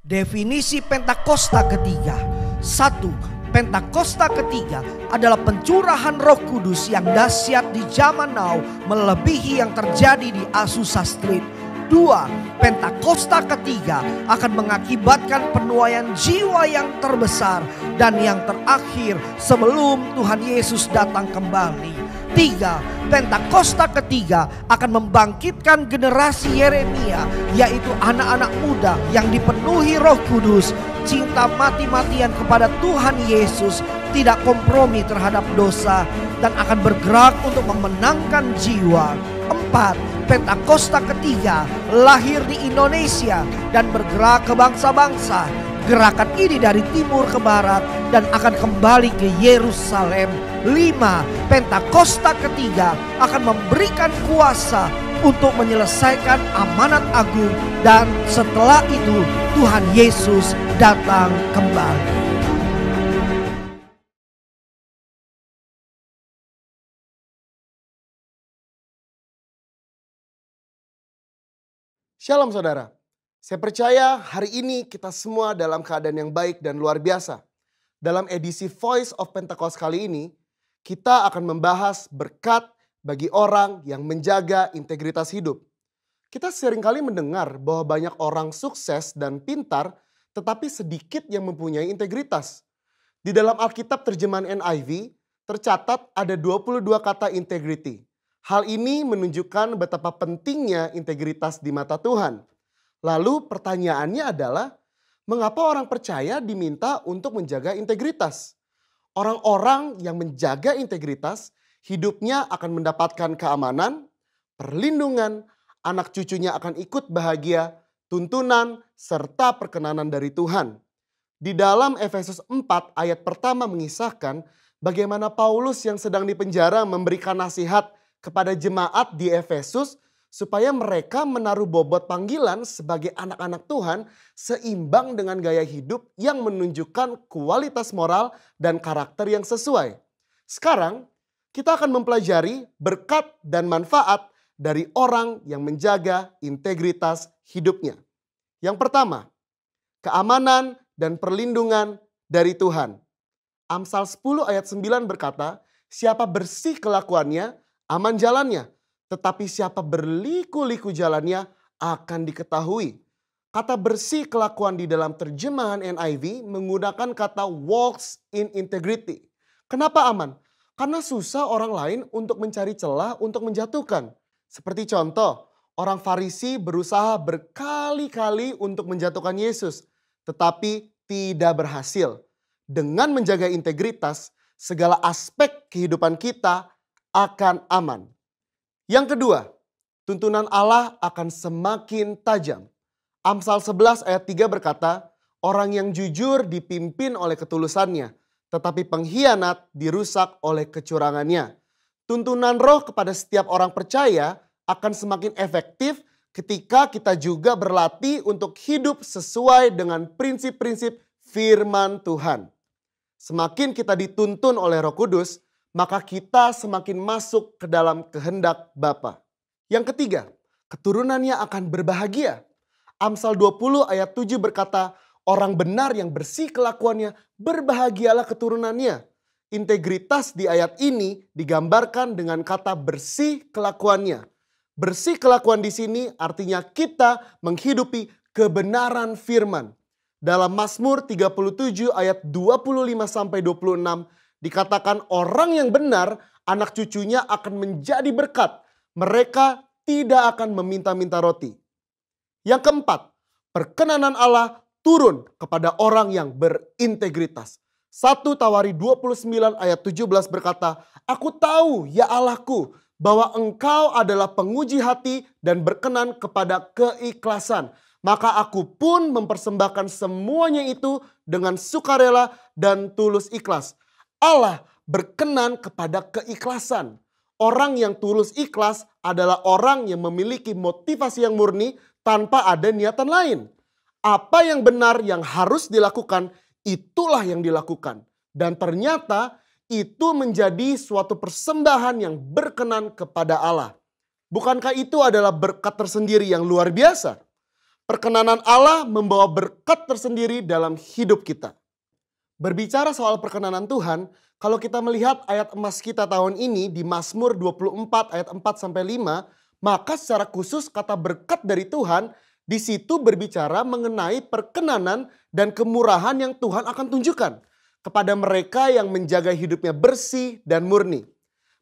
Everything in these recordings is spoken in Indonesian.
Definisi Pentakosta ketiga. 1. Pentakosta ketiga adalah pencurahan Roh Kudus yang dahsyat di zaman now melebihi yang terjadi di Azusa Street. 2. Pentakosta ketiga akan mengakibatkan penuaian jiwa yang terbesar dan yang terakhir sebelum Tuhan Yesus datang kembali. 3. Pentakosta ketiga akan membangkitkan generasi Yeremia, yaitu anak-anak muda yang dipenuhi Roh Kudus, cinta mati-matian kepada Tuhan Yesus, tidak kompromi terhadap dosa, dan akan bergerak untuk memenangkan jiwa. 4. Pentakosta ketiga lahir di Indonesia dan bergerak ke bangsa-bangsa. Gerakan ini dari timur ke barat dan akan kembali ke Yerusalem. 5. Pentakosta ketiga akan memberikan kuasa untuk menyelesaikan amanat agung, dan setelah itu Tuhan Yesus datang kembali. Shalom saudara, saya percaya hari ini kita semua dalam keadaan yang baik dan luar biasa. Dalam edisi Voice of Pentecost kali ini, kita akan membahas berkat bagi orang yang menjaga integritas hidup. Kita seringkali mendengar bahwa banyak orang sukses dan pintar, tetapi sedikit yang mempunyai integritas. Di dalam Alkitab terjemahan NIV, tercatat ada 22 kata integrity. Hal ini menunjukkan betapa pentingnya integritas di mata Tuhan. Lalu pertanyaannya adalah, mengapa orang percaya diminta untuk menjaga integritas? Orang-orang yang menjaga integritas, hidupnya akan mendapatkan keamanan, perlindungan, anak cucunya akan ikut bahagia, tuntunan, serta perkenanan dari Tuhan. Di dalam Efesus 4 ayat pertama mengisahkan bagaimana Paulus yang sedang dipenjara memberikan nasihat kepada jemaat di Efesus supaya mereka menaruh bobot panggilan sebagai anak-anak Tuhan seimbang dengan gaya hidup yang menunjukkan kualitas moral dan karakter yang sesuai. Sekarang kita akan mempelajari berkat dan manfaat dari orang yang menjaga integritas hidupnya. Yang pertama, keamanan dan perlindungan dari Tuhan. Amsal 10 ayat 9 berkata, siapa bersih kelakuannya, aman jalannya, tetapi siapa berliku-liku jalannya akan diketahui. Kata bersih kelakuan di dalam terjemahan NIV menggunakan kata walks in integrity. Kenapa aman? Karena susah orang lain untuk mencari celah untuk menjatuhkan. Seperti contoh, orang Farisi berusaha berkali-kali untuk menjatuhkan Yesus, tetapi tidak berhasil. Dengan menjaga integritas, segala aspek kehidupan kita akan aman. Yang kedua, tuntunan Allah akan semakin tajam. Amsal 11 ayat 3 berkata, orang yang jujur dipimpin oleh ketulusannya, tetapi pengkhianat dirusak oleh kecurangannya. Tuntunan Roh kepada setiap orang percaya akan semakin efektif ketika kita juga berlatih untuk hidup sesuai dengan prinsip-prinsip firman Tuhan. Semakin kita dituntun oleh Roh Kudus, maka kita semakin masuk ke dalam kehendak Bapa. Yang ketiga, keturunannya akan berbahagia. Amsal 20 ayat 7 berkata, orang benar yang bersih kelakuannya, berbahagialah keturunannya. Integritas di ayat ini digambarkan dengan kata bersih kelakuannya. Bersih kelakuan di sini artinya kita menghidupi kebenaran firman. Dalam Mazmur 37 ayat 25-26 dikatakan orang yang benar, anak cucunya akan menjadi berkat. Mereka tidak akan meminta-minta roti. Yang keempat, perkenanan Allah turun kepada orang yang berintegritas. 1 Tawari 29 ayat 17 berkata, aku tahu ya Allahku bahwa engkau adalah penguji hati dan berkenan kepada keikhlasan. Maka aku pun mempersembahkan semuanya itu dengan sukarela dan tulus ikhlas. Allah berkenan kepada keikhlasan. Orang yang tulus ikhlas adalah orang yang memiliki motivasi yang murni tanpa ada niatan lain. Apa yang benar yang harus dilakukan, itulah yang dilakukan. Dan ternyata itu menjadi suatu persembahan yang berkenan kepada Allah. Bukankah itu adalah berkat tersendiri yang luar biasa? Perkenanan Allah membawa berkat tersendiri dalam hidup kita. Berbicara soal perkenanan Tuhan, kalau kita melihat ayat emas kita tahun ini di Mazmur 24 ayat 4-5, maka secara khusus kata berkat dari Tuhan di situ berbicara mengenai perkenanan dan kemurahan yang Tuhan akan tunjukkan kepada mereka yang menjaga hidupnya bersih dan murni.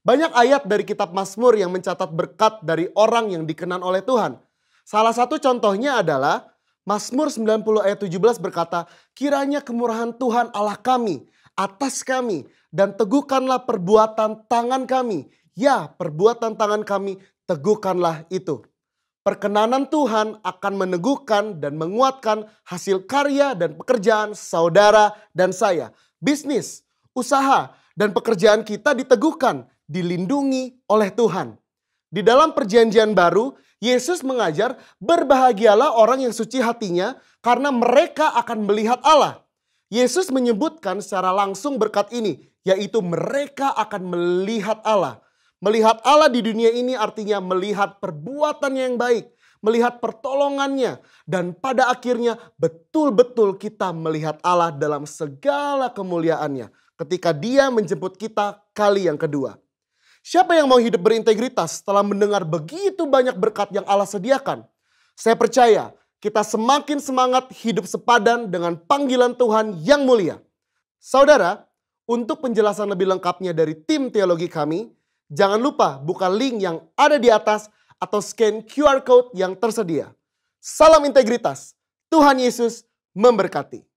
Banyak ayat dari kitab Mazmur yang mencatat berkat dari orang yang dikenan oleh Tuhan. Salah satu contohnya adalah Mazmur 90 ayat 17 berkata, kiranya kemurahan Tuhan Allah kami atas kami dan teguhkanlah perbuatan tangan kami. Ya, perbuatan tangan kami teguhkanlah itu. Perkenanan Tuhan akan meneguhkan dan menguatkan hasil karya dan pekerjaan saudara dan saya. Bisnis, usaha, dan pekerjaan kita diteguhkan, dilindungi oleh Tuhan. Di dalam perjanjian baru, Yesus mengajar berbahagialah orang yang suci hatinya karena mereka akan melihat Allah. Yesus menyebutkan secara langsung berkat ini, yaitu mereka akan melihat Allah. Melihat Allah di dunia ini artinya melihat perbuatannya yang baik, melihat pertolongannya, dan pada akhirnya betul-betul kita melihat Allah dalam segala kemuliaannya ketika Dia menjemput kita kali yang kedua. Siapa yang mau hidup berintegritas setelah mendengar begitu banyak berkat yang Allah sediakan? Saya percaya kita semakin semangat hidup sepadan dengan panggilan Tuhan yang mulia. Saudara, untuk penjelasan lebih lengkapnya dari tim teologi kami, jangan lupa buka link yang ada di atas atau scan QR Code yang tersedia. Salam integritas, Tuhan Yesus memberkati.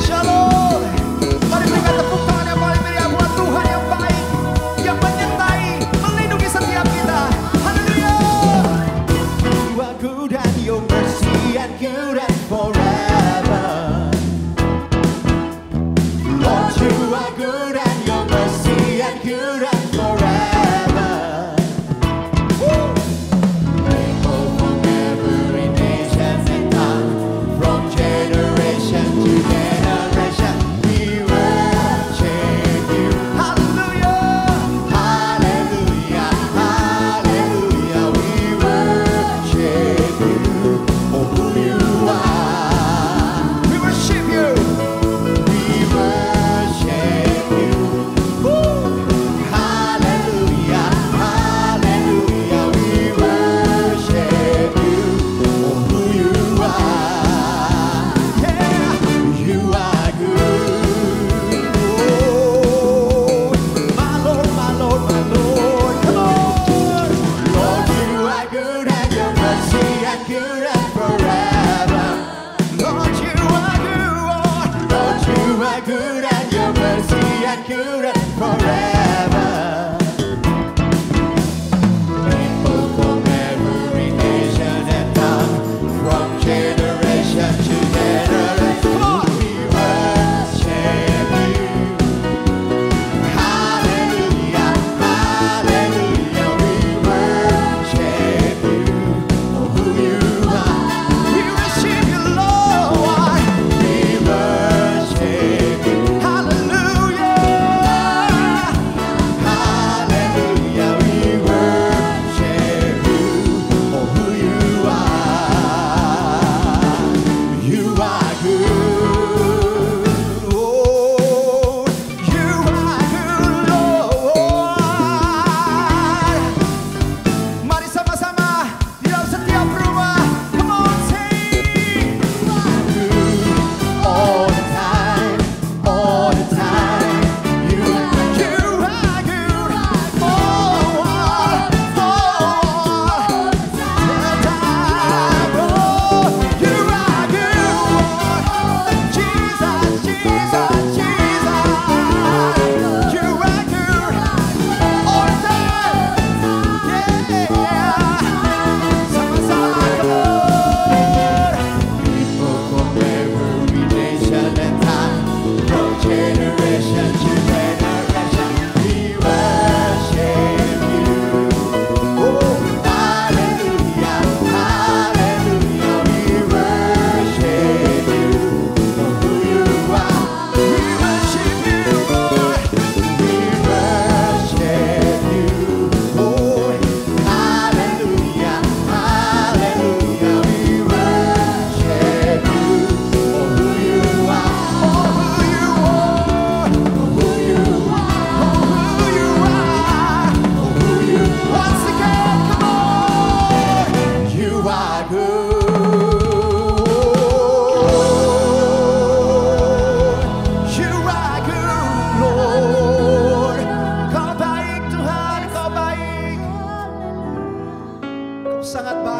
Shalom. Mari berikan tepuk tangan yang paling meriah buat Tuhan yang baik, yang menyertai, melindungi setiap kita.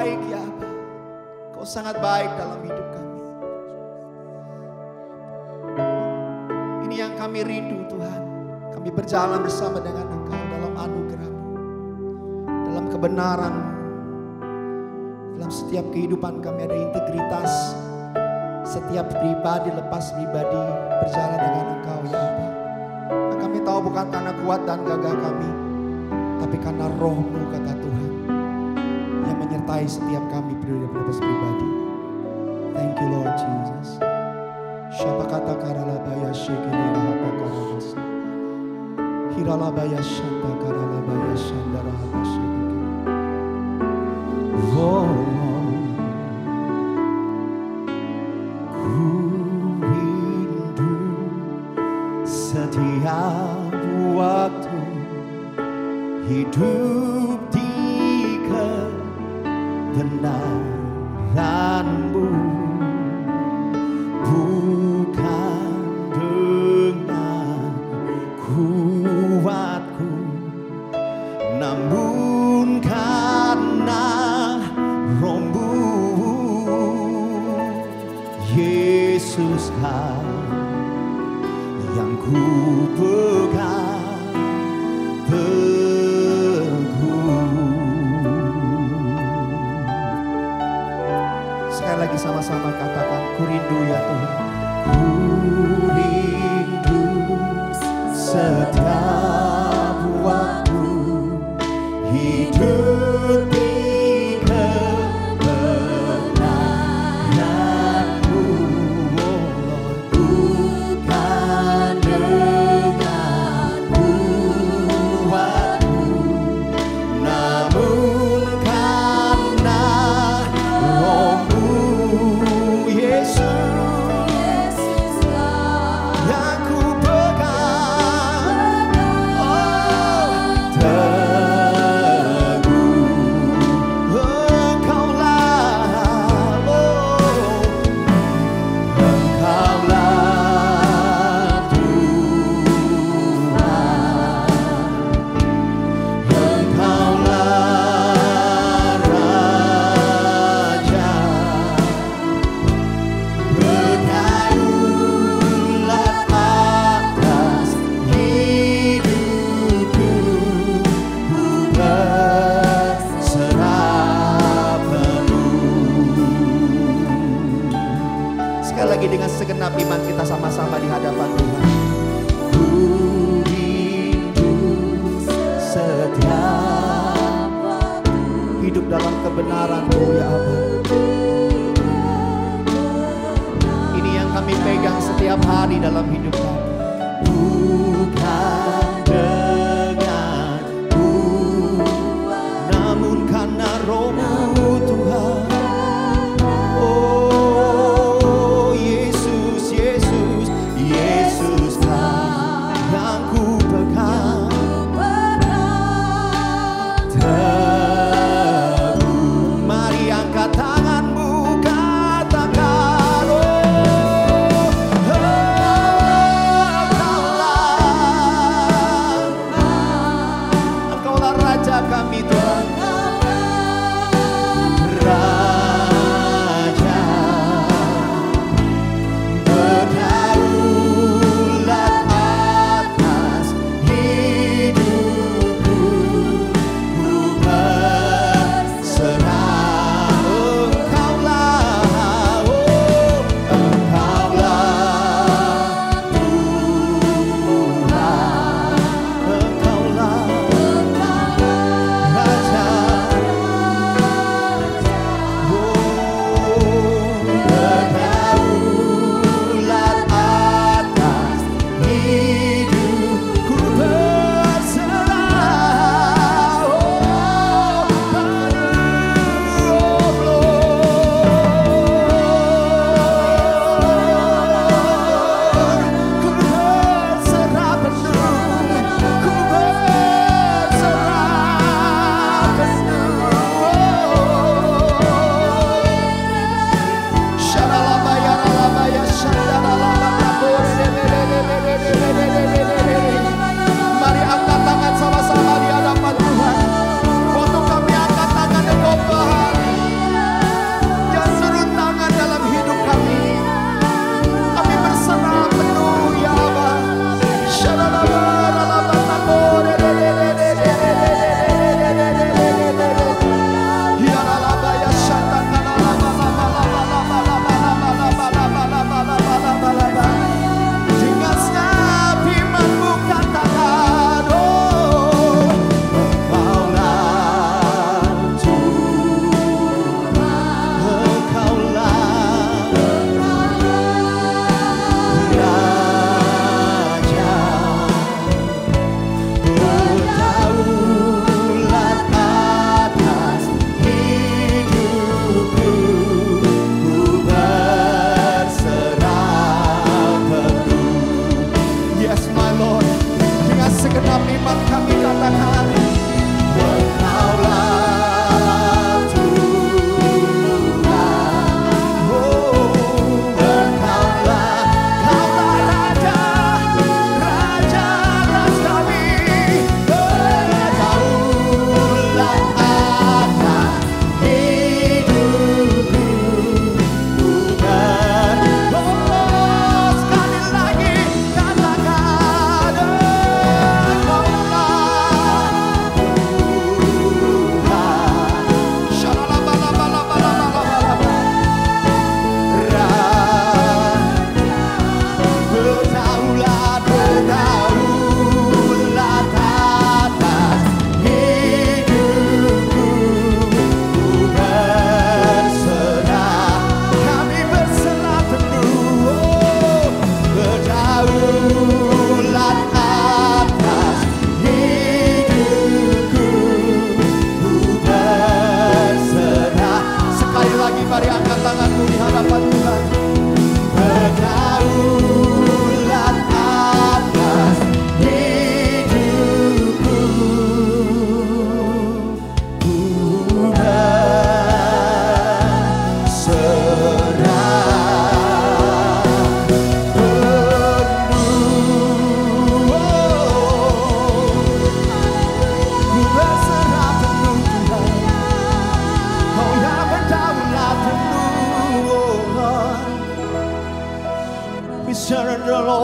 baik ya Bapa. Kau sangat baik dalam hidup kami. Ini yang kami rindu Tuhan. Kami berjalan bersama dengan Engkau dalam anugerah-Mu, dalam kebenaran-Mu. Dalam setiap kehidupan kami ada integritas. Setiap pribadi lepas pribadi berjalan dengan Engkau ya Bapa. Nah, kami tahu bukan karena kuat dan gagah kami, tapi karena Roh-Mu kata Tuhan yang menyertai setiap kami pribadi. Thank you Lord Jesus. Siapa kata karalabaya shekini rahata karabasa. Hiralabaya shanda karalabaya shanda rahata shekini. Oh, ku rindu setiap waktu hidup di kebenaran-Mu, bukan dengan kuatku, namun karena Roh-Mu. Yesuskah yang ku pegang teguh. Sekali lagi sama-sama katakan, ku rindu ya Tuhan. Ku rindu setiap waktu hidup di kebenaran-Mu, oh Lord. Bukan dengan kuatku, namun karena Roh-Mu. Yesus yang ku pegang, oh, teguh. Engkaulah, oh, Engkaulah Tuhan, Engkaulah Raja. Berdaulat atas hidupku, ku berserah penuh. Sekali lagi dengan segenap iman kita sama-sama di hadapan Tuhan. Ku rindu setiap waktu hidup dalam kebenaran-Mu ya Allah. Ini yang kami pegang setiap hari dalam hidup kami. Bukan dengan kuat, namun karena Roh-Mu Tuhan. Oh Yesus, Yesus, Yesuskah yang ku pegang teguh. Mari angkat tanganmu, katakan, oh, Engkaulah Raja kami Tuhan. Raja berdaulat atas hidupku, ku berserah. Engkaulah, oh, Engkaulah Tuhan, Engkaulah Raja.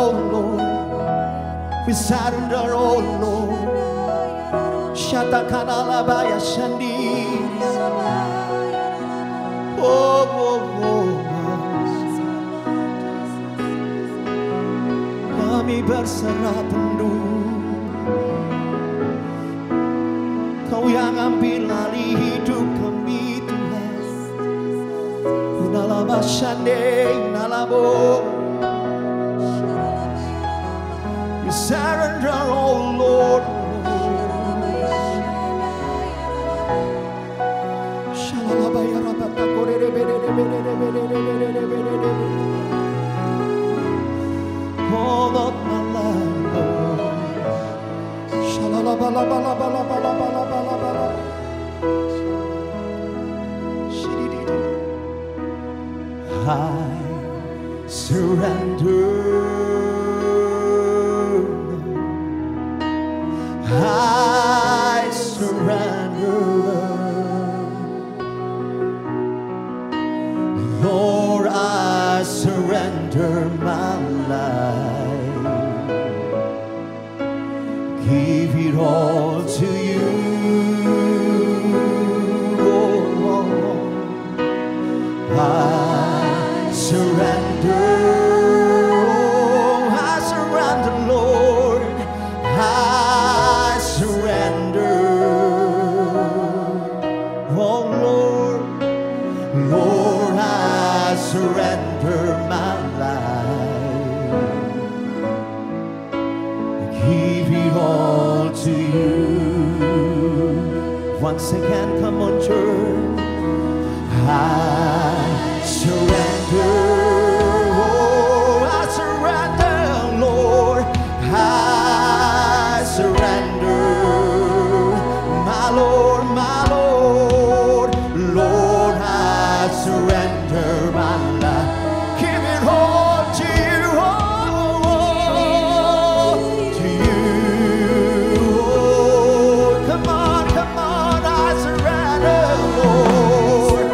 oh Lord. We surrender, oh Lord. Shatakanalabaya Shandi. Oh, oh, oh. Kami berserah penuh. Kau yang ambil alih hidup kami Tuhan. Unalaba Shande, unalabo. We surrender, oh Lord. All of my life, I surrender. I surrender. Lord, I surrender my life. Give it all to you. Oh, I surrender. I surrender, Lord. I surrender. Oh, Lord. Lord, I surrender my life. Give it all to you. Once again, come on, church. I surrender. Oh, I surrender, Lord. I surrender. My Lord, my Lord. Lord, I surrender my life. Give it all to you, oh, to you. Oh, come on, I surrender, Lord.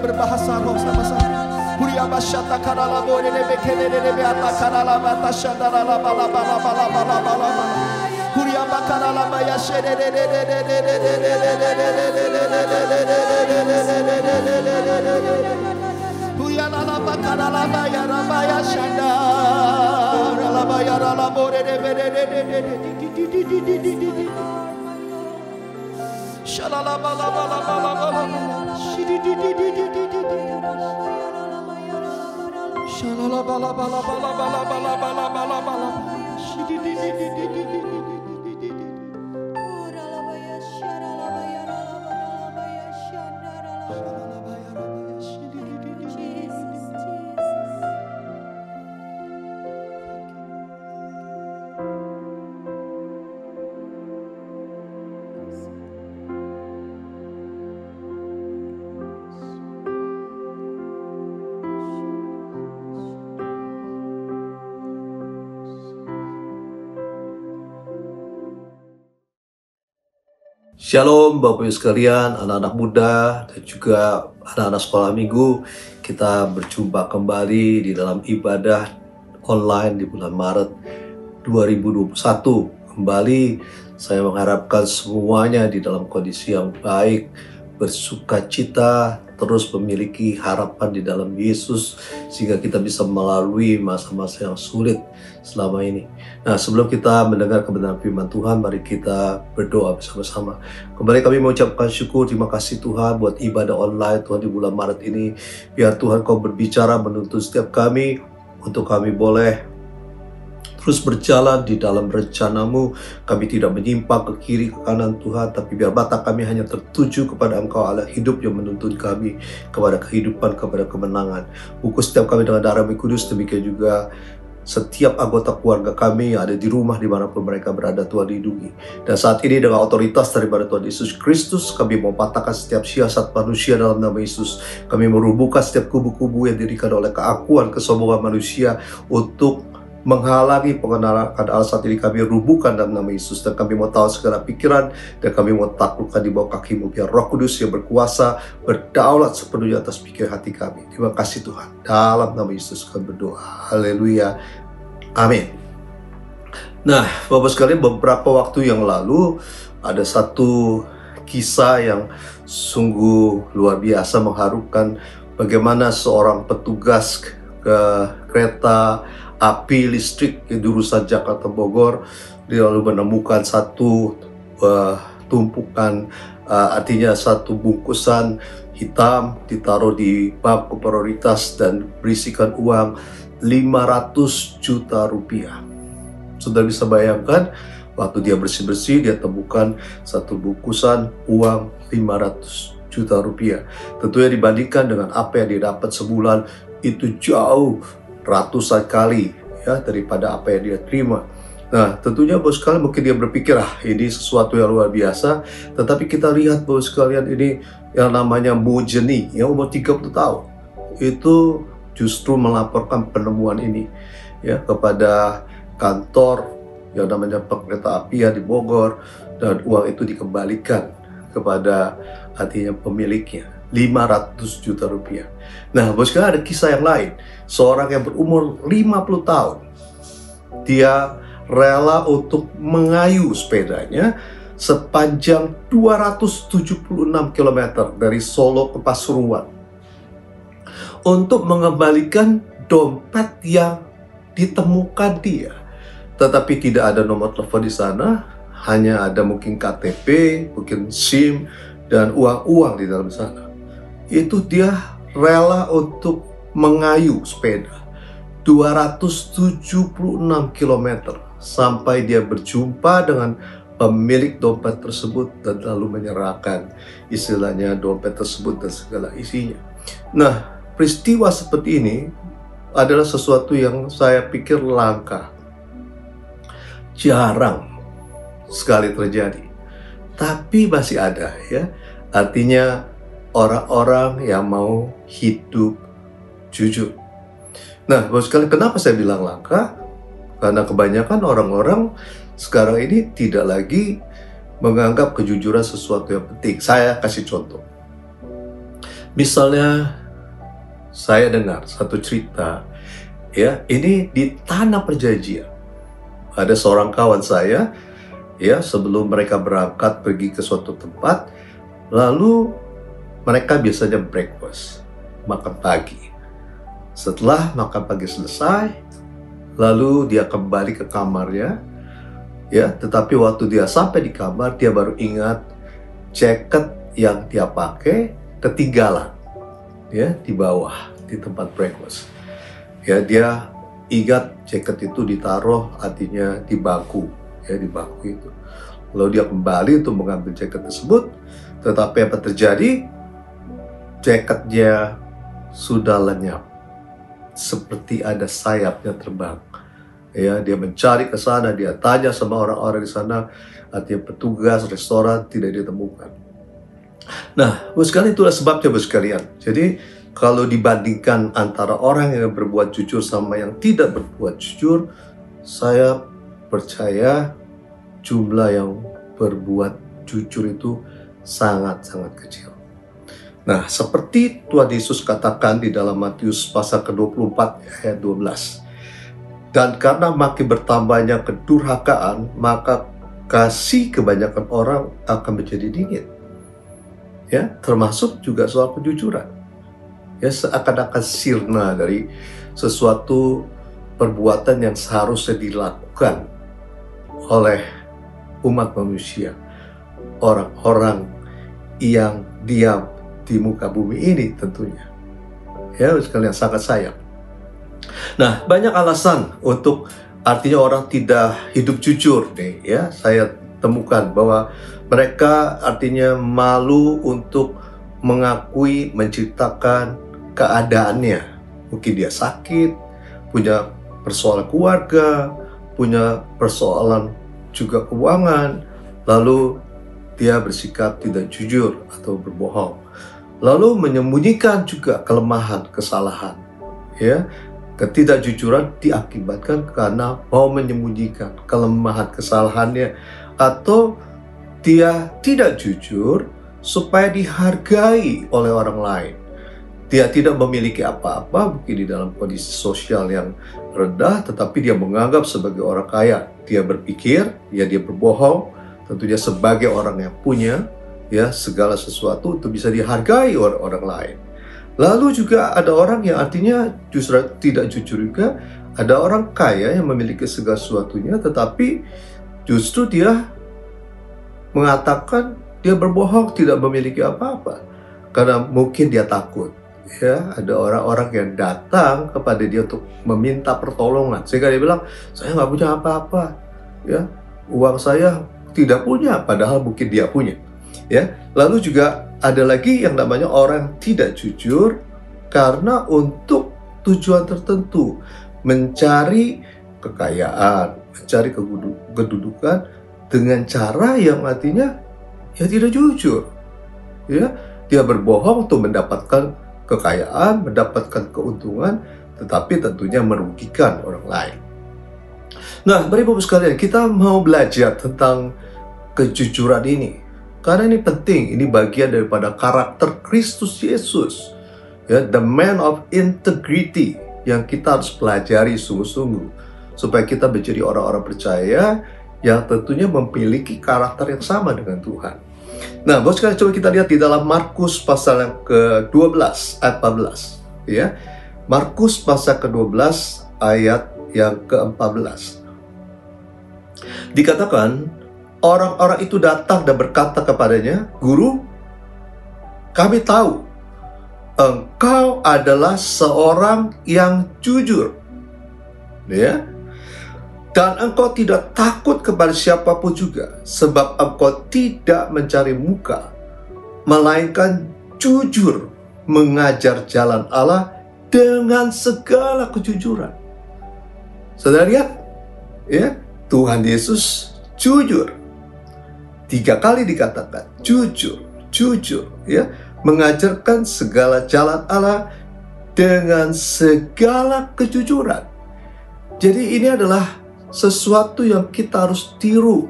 berbahasa roh sama-sama. Huria basyata karala bore nebe kenene nebe ata karala bata shandara la bala bala bala bala bala bala. Huria bakarala baya shede de de de de de de de de de de de. Huria la la bakarala baya rabaya shandara la baya la bore nebe de de de de de de. Shalala bala bala bala bala. Shidi di di di di di di. Shalala bala bala bala bala bala bala bala bala. Shidi di di di di di di di. Shalom Bapak Ibu sekalian, anak-anak muda dan juga anak-anak sekolah minggu. Kita berjumpa kembali di dalam ibadah online di bulan Maret 2021. Kembali saya mengharapkan semuanya di dalam kondisi yang baik, bersuka cita, terus memiliki harapan di dalam Yesus sehingga kita bisa melalui masa-masa yang sulit selama ini. Nah, sebelum kita mendengar kebenaran firman Tuhan, mari kita berdoa bersama-sama. Kembali kami mengucapkan syukur, terima kasih Tuhan buat ibadah online Tuhan di bulan Maret ini. Biar Tuhan Kau berbicara menuntun setiap kami untuk kami boleh terus berjalan di dalam rencana-Mu. Kami tidak menyimpang ke kiri ke kanan Tuhan, tapi biar mata kami hanya tertuju kepada Engkau Allah hidup yang menuntun kami kepada kehidupan, kepada kemenangan. Bungkus setiap kami dengan darah-Mu kudus, demikian juga setiap anggota keluarga kami yang ada di rumah dimanapun mereka berada, Tuhan lindungi. Dan saat ini dengan otoritas daripada Tuhan Yesus Kristus, kami mau patahkan setiap siasat manusia dalam nama Yesus. Kami merubuhkan setiap kubu-kubu yang didirikan oleh keakuan, kesombongan manusia untuk menghalangi pengenalan Allah. Saat ini kami rubuhkan dalam nama Yesus, dan kami mau tahu segala pikiran, dan kami mau taklukkan di bawah kaki-Mu. Biar Roh Kudus yang berkuasa berdaulat sepenuhnya atas pikir hati kami. Terima kasih Tuhan, dalam nama Yesus kami berdoa, haleluya, amin. Nah Bapak sekalian, beberapa waktu yang lalu ada satu kisah yang sungguh luar biasa, mengharukan, bagaimana seorang petugas ke kereta api listrik di jurusan Jakarta Bogor, dia lalu menemukan satu tumpukan, artinya satu bungkusan hitam ditaruh di bak prioritas dan berisikan uang 500 juta rupiah. Sudah bisa bayangkan, waktu dia bersih-bersih, dia temukan satu bungkusan uang 500 juta rupiah. Tentunya dibandingkan dengan apa yang dia dapat sebulan, itu jauh ratusan kali ya daripada apa yang dia terima. Nah tentunya bos sekalian, mungkin dia berpikir ini sesuatu yang luar biasa. Tetapi kita lihat bos sekalian, ini yang namanya Mujeni yang umur 30 tahun itu justru melaporkan penemuan ini ya kepada kantor yang namanya kereta api di Bogor, dan uang itu dikembalikan kepada artinya pemiliknya, 500 juta rupiah. Nah bos sekalian, ada kisah yang lain. Seorang yang berumur 50 tahun, dia rela untuk mengayuh sepedanya sepanjang 276 km dari Solo ke Pasuruan untuk mengembalikan dompet yang ditemukan dia. Tetapi tidak ada nomor telepon di sana, hanya ada mungkin KTP, mungkin SIM, dan uang-uang di dalam sana. Itu dia rela untuk mengayuh sepeda 276 km sampai dia berjumpa dengan pemilik dompet tersebut dan lalu menyerahkan istilahnya dompet tersebut dan segala isinya. Nah, peristiwa seperti ini adalah sesuatu yang saya pikir langka, jarang sekali terjadi, tapi masih ada ya. Artinya orang-orang yang mau hidup jujur. Nah, bos sekalian, kenapa saya bilang langka? Karena kebanyakan orang-orang sekarang ini tidak lagi menganggap kejujuran sesuatu yang penting. Saya kasih contoh. Misalnya saya dengar satu cerita, ya, ini di Tanah Perjanjian. Ada seorang kawan saya, ya, sebelum mereka berangkat pergi ke suatu tempat, lalu mereka biasanya breakfast, makan pagi. Setelah makan pagi selesai, lalu dia kembali ke kamarnya, ya, tetapi waktu dia sampai di kamar, dia baru ingat jaket yang dia pakai ketinggalan, ya, di bawah di tempat breakfast. Ya, dia ingat jaket itu ditaruh, artinya di bangku, ya, di bangku itu. Lalu dia kembali untuk mengambil jaket tersebut, tetapi apa terjadi? Jaketnya sudah lenyap, seperti ada sayapnya terbang. Ya, dia mencari ke sana, dia tanya sama orang-orang di sana, artinya petugas restoran, tidak ditemukan. Nah, Bapak sekalian, itulah sebabnya Bapak sekalian. Jadi, kalau dibandingkan antara orang yang berbuat jujur sama yang tidak berbuat jujur, saya percaya jumlah yang berbuat jujur itu sangat-sangat kecil. Nah, seperti Tuhan Yesus katakan di dalam Matius pasal ke-24 ayat 12. Dan karena makin bertambahnya kedurhakaan, maka kasih kebanyakan orang akan menjadi dingin. Ya, termasuk juga soal kejujuran. Ya, seakan-akan sirna dari sesuatu perbuatan yang seharusnya dilakukan oleh umat manusia, orang-orang yang diam di muka bumi ini tentunya. Ya, sekalian sangat sayang. Nah, banyak alasan untuk artinya orang tidak hidup jujur nih, ya. Saya temukan bahwa mereka artinya malu untuk mengakui, menceritakan keadaannya. Mungkin dia sakit, punya persoalan keluarga, punya persoalan juga keuangan, lalu dia bersikap tidak jujur atau berbohong. Lalu menyembunyikan juga kelemahan, kesalahan. Ya, ketidakjujuran diakibatkan karena mau menyembunyikan kelemahan, kesalahannya, atau dia tidak jujur supaya dihargai oleh orang lain. Dia tidak memiliki apa-apa, mungkin di dalam kondisi sosial yang rendah, tetapi dia menganggap sebagai orang kaya. Dia berpikir, ya, dia berbohong, tentunya sebagai orang yang punya, ya, segala sesuatu untuk bisa dihargai oleh orang lain. Lalu juga ada orang yang artinya justru tidak jujur juga. Ada orang kaya yang memiliki segala sesuatunya, tetapi justru dia mengatakan dia berbohong, tidak memiliki apa-apa. Karena mungkin dia takut. Ya, ada orang-orang yang datang kepada dia untuk meminta pertolongan. Sehingga dia bilang, saya nggak punya apa-apa. Ya, uang saya tidak punya, padahal mungkin dia punya. Ya, lalu juga ada lagi yang namanya orang tidak jujur karena untuk tujuan tertentu, mencari kekayaan, mencari kedudukan dengan cara yang artinya ya tidak jujur. Ya, dia berbohong untuk mendapatkan kekayaan, mendapatkan keuntungan, tetapi tentunya merugikan orang lain. Nah, Bapak-Ibu sekalian, kita mau belajar tentang kejujuran ini. Karena ini penting, ini bagian daripada karakter Kristus Yesus. Ya, the man of integrity yang kita harus pelajari sungguh-sungguh. Supaya kita menjadi orang-orang percaya yang tentunya memiliki karakter yang sama dengan Tuhan. Nah, Bapak sekalian, coba kita lihat di dalam Markus pasal yang ke-12 ayat 14. Ya, Markus pasal ke-12 ayat yang ke-14. Dikatakan, orang-orang itu datang dan berkata kepadanya, Guru, kami tahu engkau adalah seorang yang jujur, ya, dan engkau tidak takut kepada siapapun juga, sebab engkau tidak mencari muka, melainkan jujur mengajar jalan Allah dengan segala kejujuran. Saudara lihat, ya, Tuhan Yesus jujur. 3 kali dikatakan jujur, jujur, ya, mengajarkan segala jalan Allah dengan segala kejujuran. Jadi ini adalah sesuatu yang kita harus tiru,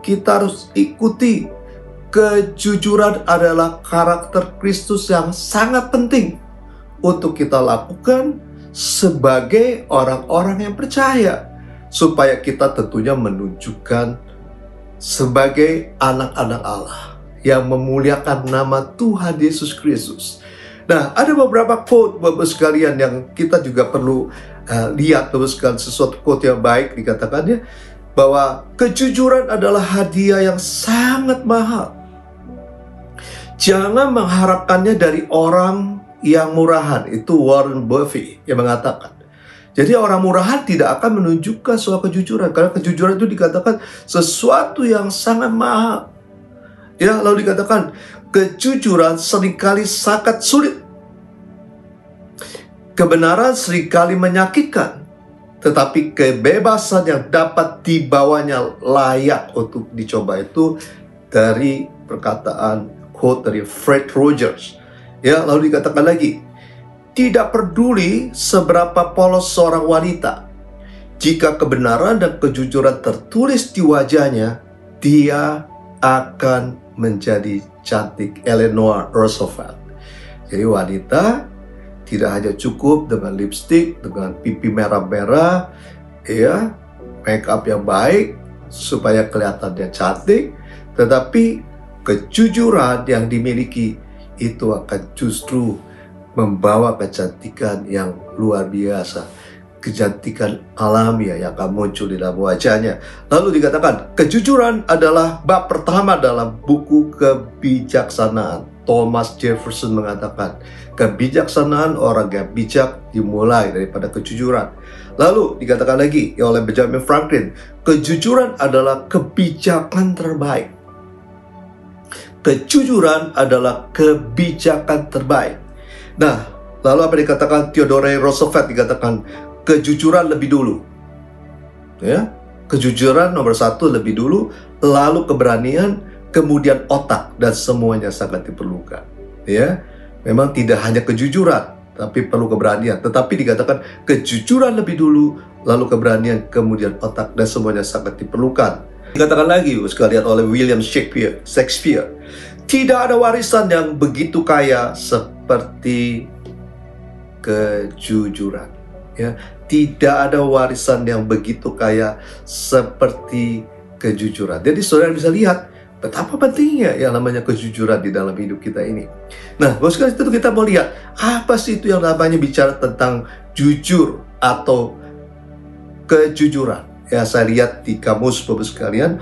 kita harus ikuti, kejujuran adalah karakter Kristus yang sangat penting untuk kita lakukan sebagai orang-orang yang percaya, supaya kita tentunya menunjukkan sebagai anak-anak Allah yang memuliakan nama Tuhan Yesus Kristus. Nah, ada beberapa quote Bapak sekalian yang kita juga perlu lihat. Bapak sekalian, sesuatu quote yang baik dikatakannya bahwa kejujuran adalah hadiah yang sangat mahal. Jangan mengharapkannya dari orang yang murahan. Itu Warren Buffett yang mengatakan. Jadi orang murahan tidak akan menunjukkan soal kejujuran, karena kejujuran itu dikatakan sesuatu yang sangat mahal. Ya, lalu dikatakan kejujuran seringkali sangat sulit. Kebenaran seringkali menyakitkan, tetapi kebebasan yang dapat dibawanya layak untuk dicoba. Itu dari perkataan quote dari Fred Rogers. Ya, lalu dikatakan lagi, tidak peduli seberapa polos seorang wanita, jika kebenaran dan kejujuran tertulis di wajahnya, dia akan menjadi cantik. Eleanor Roosevelt. Jadi wanita tidak hanya cukup dengan lipstik, dengan pipi merah-merah, ya, make up yang baik supaya kelihatannya cantik, tetapi kejujuran yang dimiliki itu akan justru membawa kecantikan yang luar biasa, kecantikan alamiah yang akan muncul di dalam wajahnya. Lalu dikatakan kejujuran adalah bab pertama dalam buku kebijaksanaan. Thomas Jefferson mengatakan kebijaksanaan orang yang bijak dimulai daripada kejujuran. Lalu dikatakan lagi oleh Benjamin Franklin, kejujuran adalah kebijakan terbaik. Kejujuran adalah kebijakan terbaik. Nah, lalu apa dikatakan Theodore Roosevelt? Dikatakan kejujuran lebih dulu. Ya, kejujuran nomor satu lebih dulu, lalu keberanian, kemudian otak, dan semuanya sangat diperlukan. Ya, memang tidak hanya kejujuran, tapi perlu keberanian. Tetapi dikatakan kejujuran lebih dulu, lalu keberanian, kemudian otak, dan semuanya sangat diperlukan. Dikatakan lagi sekalian oleh William Shakespeare, tidak ada warisan yang begitu kaya seperti kejujuran. Ya, tidak ada warisan yang begitu kaya seperti kejujuran. Jadi saudara bisa lihat betapa pentingnya yang namanya kejujuran di dalam hidup kita ini. Nah, Bapak sekalian, itu kita mau lihat apa sih itu yang namanya bicara tentang jujur atau kejujuran. Ya, saya lihat di kamus Bapak sekalian,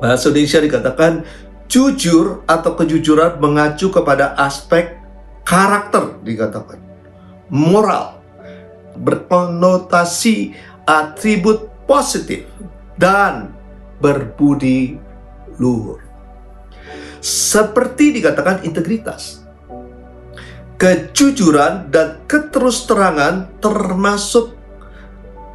bahasa Indonesia dikatakan jujur atau kejujuran mengacu kepada aspek karakter, dikatakan moral, berkonotasi atribut positif, dan berbudi luhur. Seperti dikatakan integritas, kejujuran dan keterus-terangan termasuk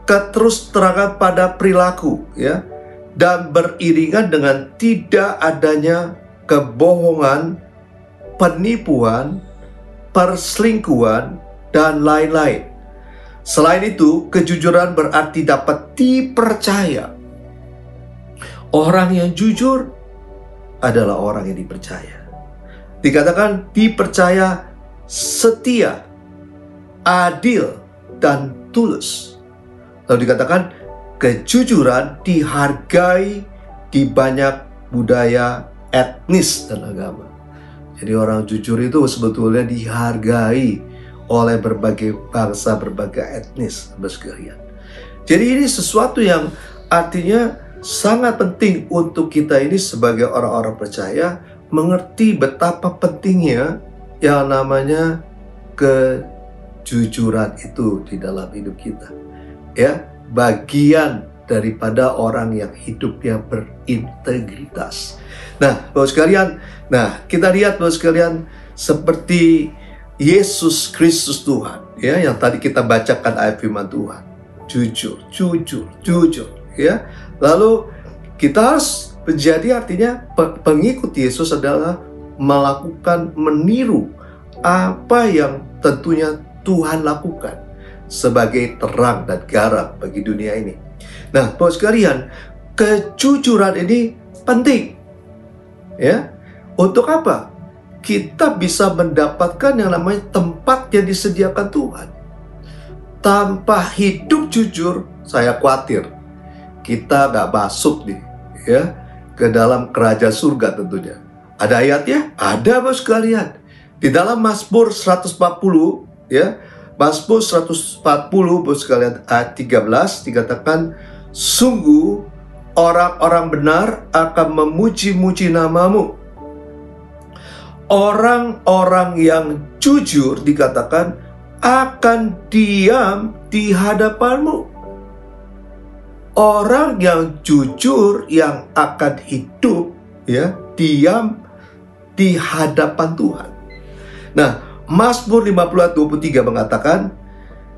keterus-terangan pada perilaku, ya, dan beriringan dengan tidak adanya kebohongan, penipuan, perselingkuhan, dan lain-lain. Selain itu, kejujuran berarti dapat dipercaya. Orang yang jujur adalah orang yang dipercaya. Dikatakan dipercaya, setia, adil, dan tulus. Lalu dikatakan kejujuran dihargai di banyak budaya, etnis, dan agama. Jadi orang jujur itu sebetulnya dihargai oleh berbagai bangsa, berbagai etnis, sekalian. Jadi ini sesuatu yang artinya sangat penting untuk kita ini sebagai orang-orang percaya mengerti betapa pentingnya yang namanya kejujuran itu di dalam hidup kita. Ya, bagian daripada orang yang hidupnya berintegritas. Nah, Bapak sekalian, kita lihat Bapak sekalian seperti Yesus Kristus Tuhan, ya, yang tadi kita bacakan ayat firman Tuhan. Jujur, ya. Lalu kita harus menjadi artinya pengikut Yesus adalah meniru apa yang tentunya Tuhan lakukan sebagai terang dan garam bagi dunia ini. Nah, Bapak sekalian, kejujuran ini penting. Ya, untuk apa? Kita bisa mendapatkan yang namanya tempat yang disediakan Tuhan. Tanpa hidup jujur, saya khawatir kita nggak masuk nih, ya, ke dalam kerajaan surga tentunya. Ada ayatnya? Ada, Bapak sekalian. Di dalam Mazmur 140, ya, Mazmur 140, Bapak sekalian, ayat 13 dikatakan, sungguh orang-orang benar akan memuji-muji namamu. Orang-orang yang jujur dikatakan akan diam di hadapanmu. Orang yang jujur yang akan hidup, ya, diam di hadapan Tuhan. Nah, Mazmur 50 ayat 23 mengatakan,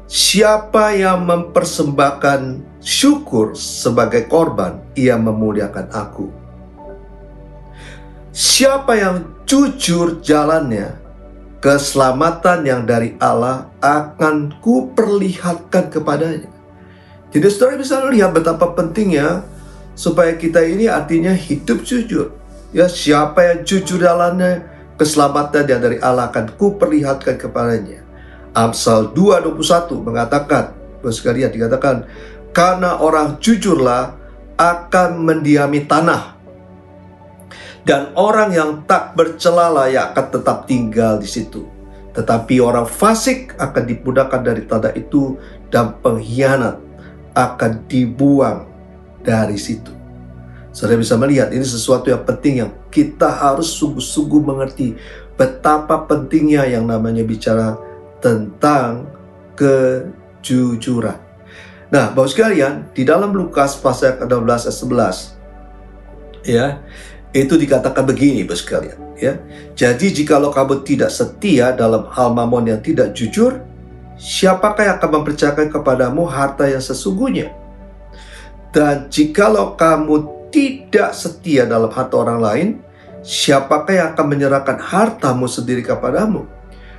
siapa yang mempersembahkan syukur sebagai korban, ia memuliakan aku. Siapa yang jujur jalannya, keselamatan yang dari Allah akan kuperlihatkan kepadanya. Jadi saudara bisa lihat betapa pentingnya supaya kita ini artinya hidup jujur. Ya, siapa yang jujur jalannya, keselamatan yang dari Allah akan kuperlihatkan kepadanya. Amsal 2:21 mengatakan, Bapak sekalian, dikatakan, karena orang jujurlah akan mendiami tanah, dan orang yang tak bercela layak akan tetap tinggal di situ. Tetapi orang fasik akan dipudahkan dari tanah itu, dan pengkhianat akan dibuang dari situ. Saudara bisa melihat ini sesuatu yang penting yang kita harus sungguh-sungguh mengerti betapa pentingnya yang namanya bicara tentang kejujuran. Nah, Bapak sekalian, di dalam Lukas pasal 16 ayat 11, ya, itu dikatakan begini, Bapak sekalian, ya. Jadi jikalau kamu tidak setia dalam hal mamon yang tidak jujur, siapakah yang akan mempercayakan kepadamu harta yang sesungguhnya? Dan jikalau kamu tidak setia dalam harta orang lain, siapakah yang akan menyerahkan hartamu sendiri kepadamu?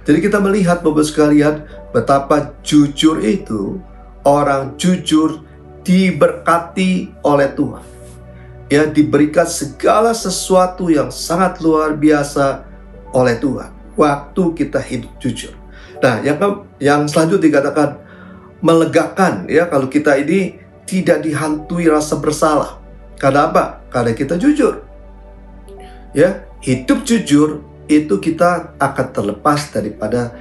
Jadi kita melihat, Bapak sekalian, betapa jujur itu, orang jujur diberkati oleh Tuhan. Ya, diberikan segala sesuatu yang sangat luar biasa oleh Tuhan waktu kita hidup jujur. Nah, yang selanjutnya dikatakan melegakan, ya, kalau kita ini tidak dihantui rasa bersalah. Karena apa? Karena kita jujur. Ya, hidup jujur itu kita akan terlepas daripada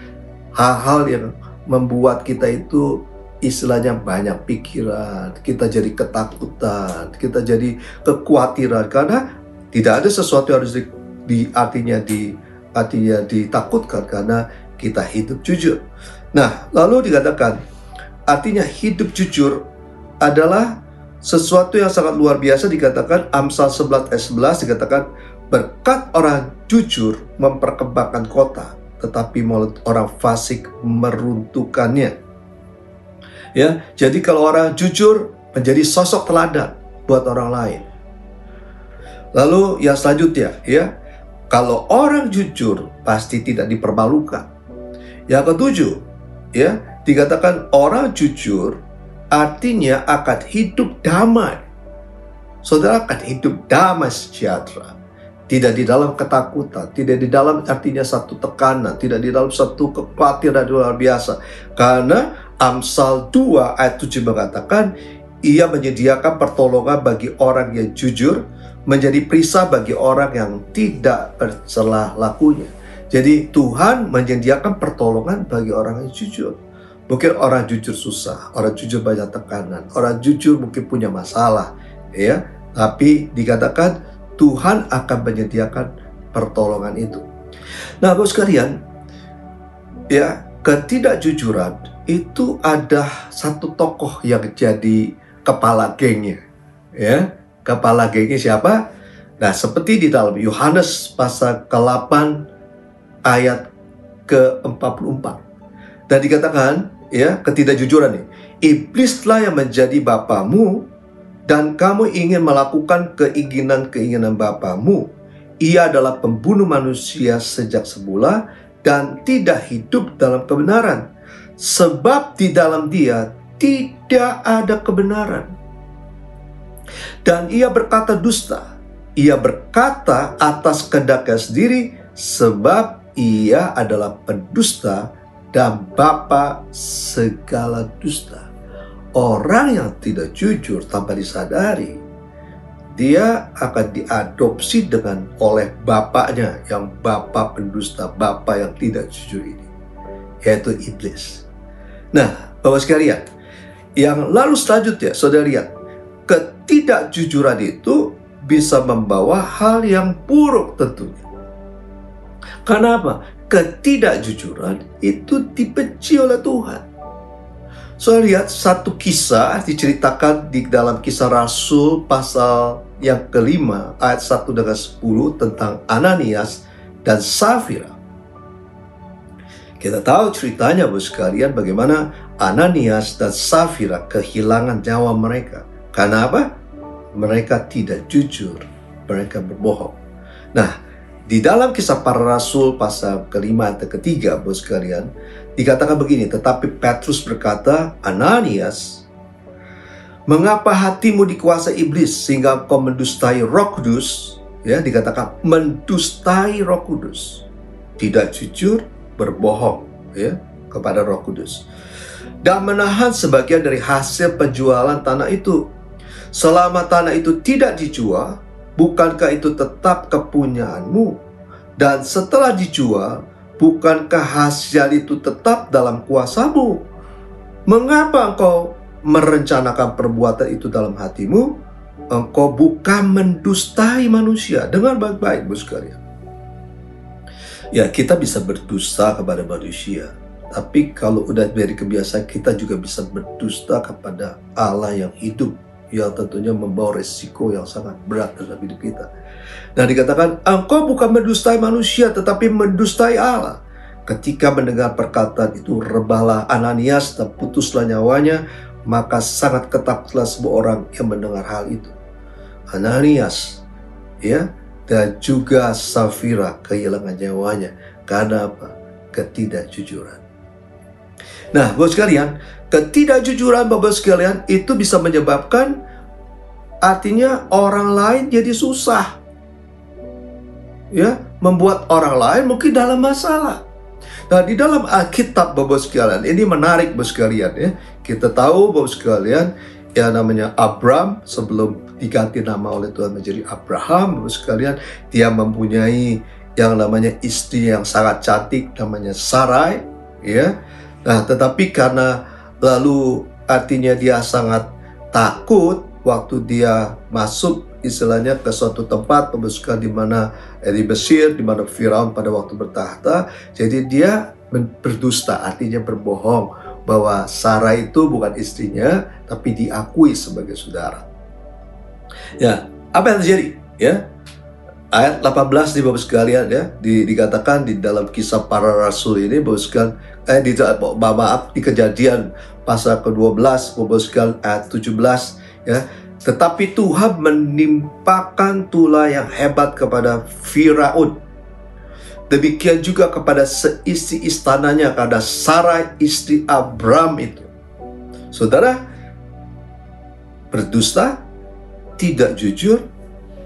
hal-hal yang membuat kita itu istilahnya banyak pikiran, kita jadi ketakutan, kita jadi kekhawatiran, karena tidak ada sesuatu yang harus artinya ditakutkan karena kita hidup jujur. Nah, lalu dikatakan artinya hidup jujur adalah sesuatu yang sangat luar biasa. Dikatakan Amsal 11 ayat 11 dikatakan, berkat orang jujur memperkembangkan kota, tetapi mulut orang fasik meruntuhkannya. Ya, jadi kalau orang jujur menjadi sosok teladan buat orang lain. Lalu yang selanjutnya, ya, kalau orang jujur pasti tidak dipermalukan. Yang ketujuh, ya, dikatakan orang jujur artinya akan hidup damai. Saudara akan hidup damai sejahtera. Tidak di dalam ketakutan, tidak di dalam artinya satu tekanan, tidak di dalam satu kekhawatiran luar biasa. Karena Amsal 2 ayat 7 mengatakan, ia menyediakan pertolongan bagi orang yang jujur, menjadi perisai bagi orang yang tidak bercela lakunya. Jadi Tuhan menyediakan pertolongan bagi orang yang jujur. Mungkin orang jujur susah, orang jujur banyak tekanan, orang jujur mungkin punya masalah, ya. Tapi dikatakan Tuhan akan menyediakan pertolongan itu. Nah, Bapak sekalian, ya, ketidakjujuran itu ada satu tokoh yang jadi kepala gengnya, ya. Kepala gengnya siapa? Nah, seperti di dalam Yohanes pasal ke-8 ayat ke-44. Dan dikatakan, ya, ketidakjujuran nih, iblislah yang menjadi bapamu, dan kamu ingin melakukan keinginan-keinginan bapamu. Ia adalah pembunuh manusia sejak semula dan tidak hidup dalam kebenaran, sebab di dalam dia tidak ada kebenaran. Dan ia berkata dusta, ia berkata atas kehendaknya sendiri, sebab ia adalah pendusta dan bapa segala dusta. Orang yang tidak jujur tanpa disadari, dia akan diadopsi oleh bapaknya, yang bapa pendusta, bapa yang tidak jujur ini, yaitu iblis. Nah, Bapak sekalian, yang lalu selanjutnya, saudara lihat, ketidakjujuran itu bisa membawa hal yang buruk tentunya. Kenapa? Ketidakjujuran itu dibenci oleh Tuhan. Saya lihat satu kisah diceritakan di dalam Kisah Rasul pasal yang kelima ayat 1 dengan 10 tentang Ananias dan Safira. Kita tahu ceritanya Bapak sekalian, bagaimana Ananias dan Safira kehilangan nyawa mereka. Karena apa? Mereka tidak jujur, mereka berbohong. Nah, di dalam Kisah Para Rasul pasal kelima ayat ketiga, Bapak sekalian, dikatakan begini, tetapi Petrus berkata, Ananias, mengapa hatimu dikuasai iblis sehingga engkau mendustai Roh Kudus? Ya, dikatakan mendustai Roh Kudus, tidak jujur, berbohong, ya, kepada Roh Kudus, dan menahan sebagian dari hasil penjualan tanah itu. Selama tanah itu tidak dijual, bukankah itu tetap kepunyaanmu? Dan setelah dijual, bukankah hasil itu tetap dalam kuasamu? Mengapa engkau merencanakan perbuatan itu dalam hatimu? Engkau bukan mendustai manusia. Dengar baik-baik, Bapak sekalian. Ya, kita bisa berdusta kepada manusia, tapi kalau udah dari kebiasaan, kita juga bisa berdusta kepada Allah yang hidup, yang tentunya membawa resiko yang sangat berat dalam hidup kita. Nah, dikatakan, engkau bukan mendustai manusia, tetapi mendustai Allah. Ketika mendengar perkataan itu, rebahlah Ananias dan putuslah nyawanya. Maka sangat ketakutlah semua orang yang mendengar hal itu. Ananias, ya, dan juga Safira kehilangan nyawanya. Karena apa? Ketidakjujuran. Nah, Bapak sekalian, ketidakjujuran Bapak sekalian itu bisa menyebabkan, artinya orang lain jadi susah, ya, membuat orang lain mungkin dalam masalah. Nah, di dalam Alkitab Bapak sekalian, ini menarik Bapak sekalian, ya. Kita tahu Bapak sekalian, yang namanya Abram sebelum diganti nama oleh Tuhan menjadi Abraham, Bapak sekalian, dia mempunyai yang namanya istri yang sangat cantik namanya Sarai, ya. Nah, tetapi karena lalu artinya dia sangat takut waktu dia masuk istilahnya ke suatu tempat pembusukan di mana di Mesir, di mana Firaun pada waktu bertahta. Jadi dia berdusta, artinya berbohong bahwa Sarah itu bukan istrinya, tapi diakui sebagai saudara. Ya, apa yang terjadi? Ya, ayat 18 di Bapak sekalian, ya, dikatakan di dalam Kisah Para Rasul ini, Bapak sekalian, di Kejadian pasal ke-12, Bapak sekalian, ayat 17, ya. Tetapi Tuhan menimpakan tulah yang hebat kepada Firaun. Demikian juga kepada seisi istananya, kepada Sarai istri Abram itu. Saudara, berdusta, tidak jujur,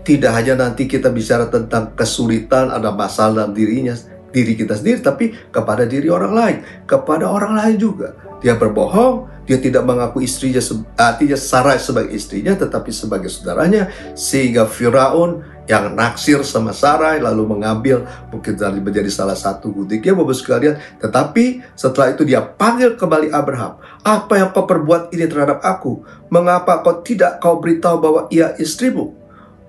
tidak hanya nanti kita bicara tentang kesulitan, ada masalah dalam diri kita sendiri, tapi kepada diri orang lain, kepada orang lain juga. Dia berbohong, dia tidak mengaku istrinya, artinya Sarai sebagai istrinya, tetapi sebagai saudaranya, sehingga Firaun yang naksir sama Sarai lalu mengambil mungkin menjadi salah satu budiknya, Bapak sekalian. Tetapi setelah itu dia panggil kembali Abraham. Apa yang kau perbuat ini terhadap aku? Mengapa kau tidak beritahu bahwa ia istrimu?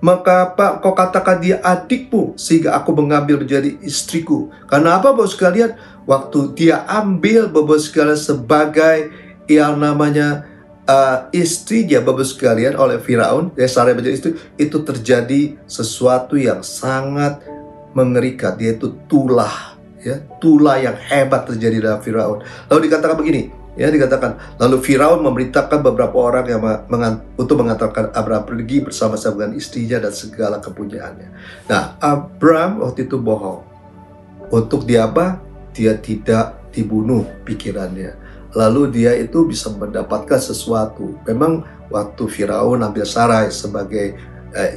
Mengapa kau katakan dia adikmu sehingga aku mengambil menjadi istriku? Karena apa, Bapak sekalian? Waktu dia ambil, Bapak sekalian, sebagai yang namanya istrinya, Bapak sekalian, oleh Firaun, Sarai menjadi istri, itu terjadi sesuatu yang sangat mengerikan, yaitu tulah, ya, tulah yang hebat terjadi dalam Firaun. Lalu dikatakan begini, ya, dikatakan lalu Firaun memerintahkan beberapa orang yang untuk mengantarkan Abraham pergi bersama-sama dengan istrinya dan segala kepunyaannya. Nah, Abraham waktu itu bohong. Untuk dia apa? Dia tidak dibunuh pikirannya. Lalu dia itu bisa mendapatkan sesuatu. Memang waktu Firaun ambil Sarai sebagai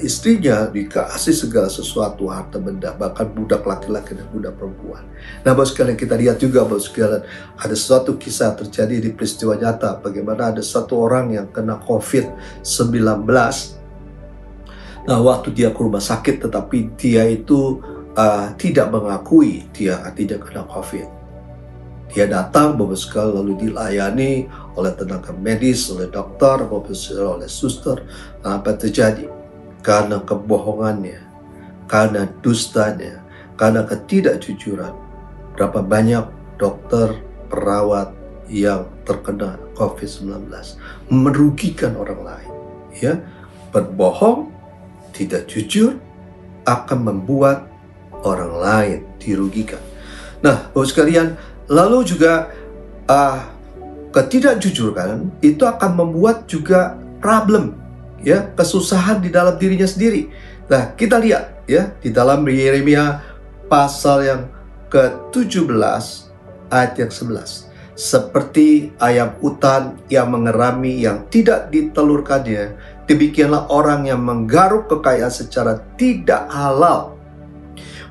istrinya dikasih segala sesuatu, harta benda, bahkan budak laki-laki dan budak perempuan. Nah, Bapak sekalian, kita lihat juga Bapak sekalian, ada suatu kisah terjadi di peristiwa nyata, bagaimana ada satu orang yang kena COVID-19. Nah, waktu dia ke rumah sakit, tetapi dia itu tidak mengakui dia tidak kena COVID. Dia datang Bapak sekalian, lalu dilayani oleh tenaga medis, oleh dokter, Bapak sekalian, oleh suster. Nah, apa terjadi? Karena kebohongannya, karena dustanya, karena ketidakjujuran, berapa banyak dokter, perawat yang terkena COVID-19, merugikan orang lain. Ya, berbohong, tidak jujur, akan membuat orang lain dirugikan. Nah, Bapak sekalian, lalu juga ketidakjujuran itu akan membuat juga problem, ya, kesusahan di dalam dirinya sendiri. Nah, kita lihat ya di dalam Yeremia pasal yang ke-17 ayat yang 11. Seperti ayam hutan yang mengerami yang tidak ditelurkannya, demikianlah orang yang menggaruk kekayaan secara tidak halal.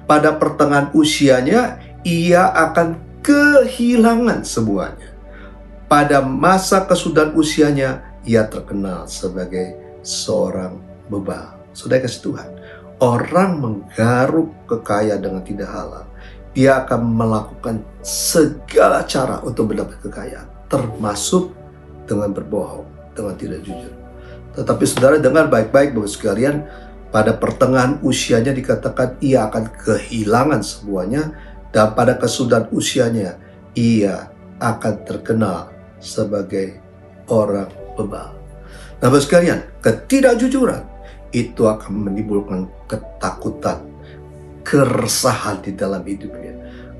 Pada pertengahan usianya, ia akan kehilangan semuanya. Pada masa kesudahan usianya, ia terkenal sebagai seorang bebal. Saudara kasih Tuhan, orang menggaruk kekayaan dengan tidak halal, dia akan melakukan segala cara untuk mendapat kekayaan, termasuk dengan berbohong, dengan tidak jujur. Tetapi saudara dengar baik-baik Bapak sekalian, pada pertengahan usianya dikatakan ia akan kehilangan semuanya, dan pada kesudahan usianya ia akan terkenal sebagai orang bebal. Nah, Bapak sekalian, ketidakjujuran itu akan menimbulkan ketakutan, keresahan di dalam hidupnya.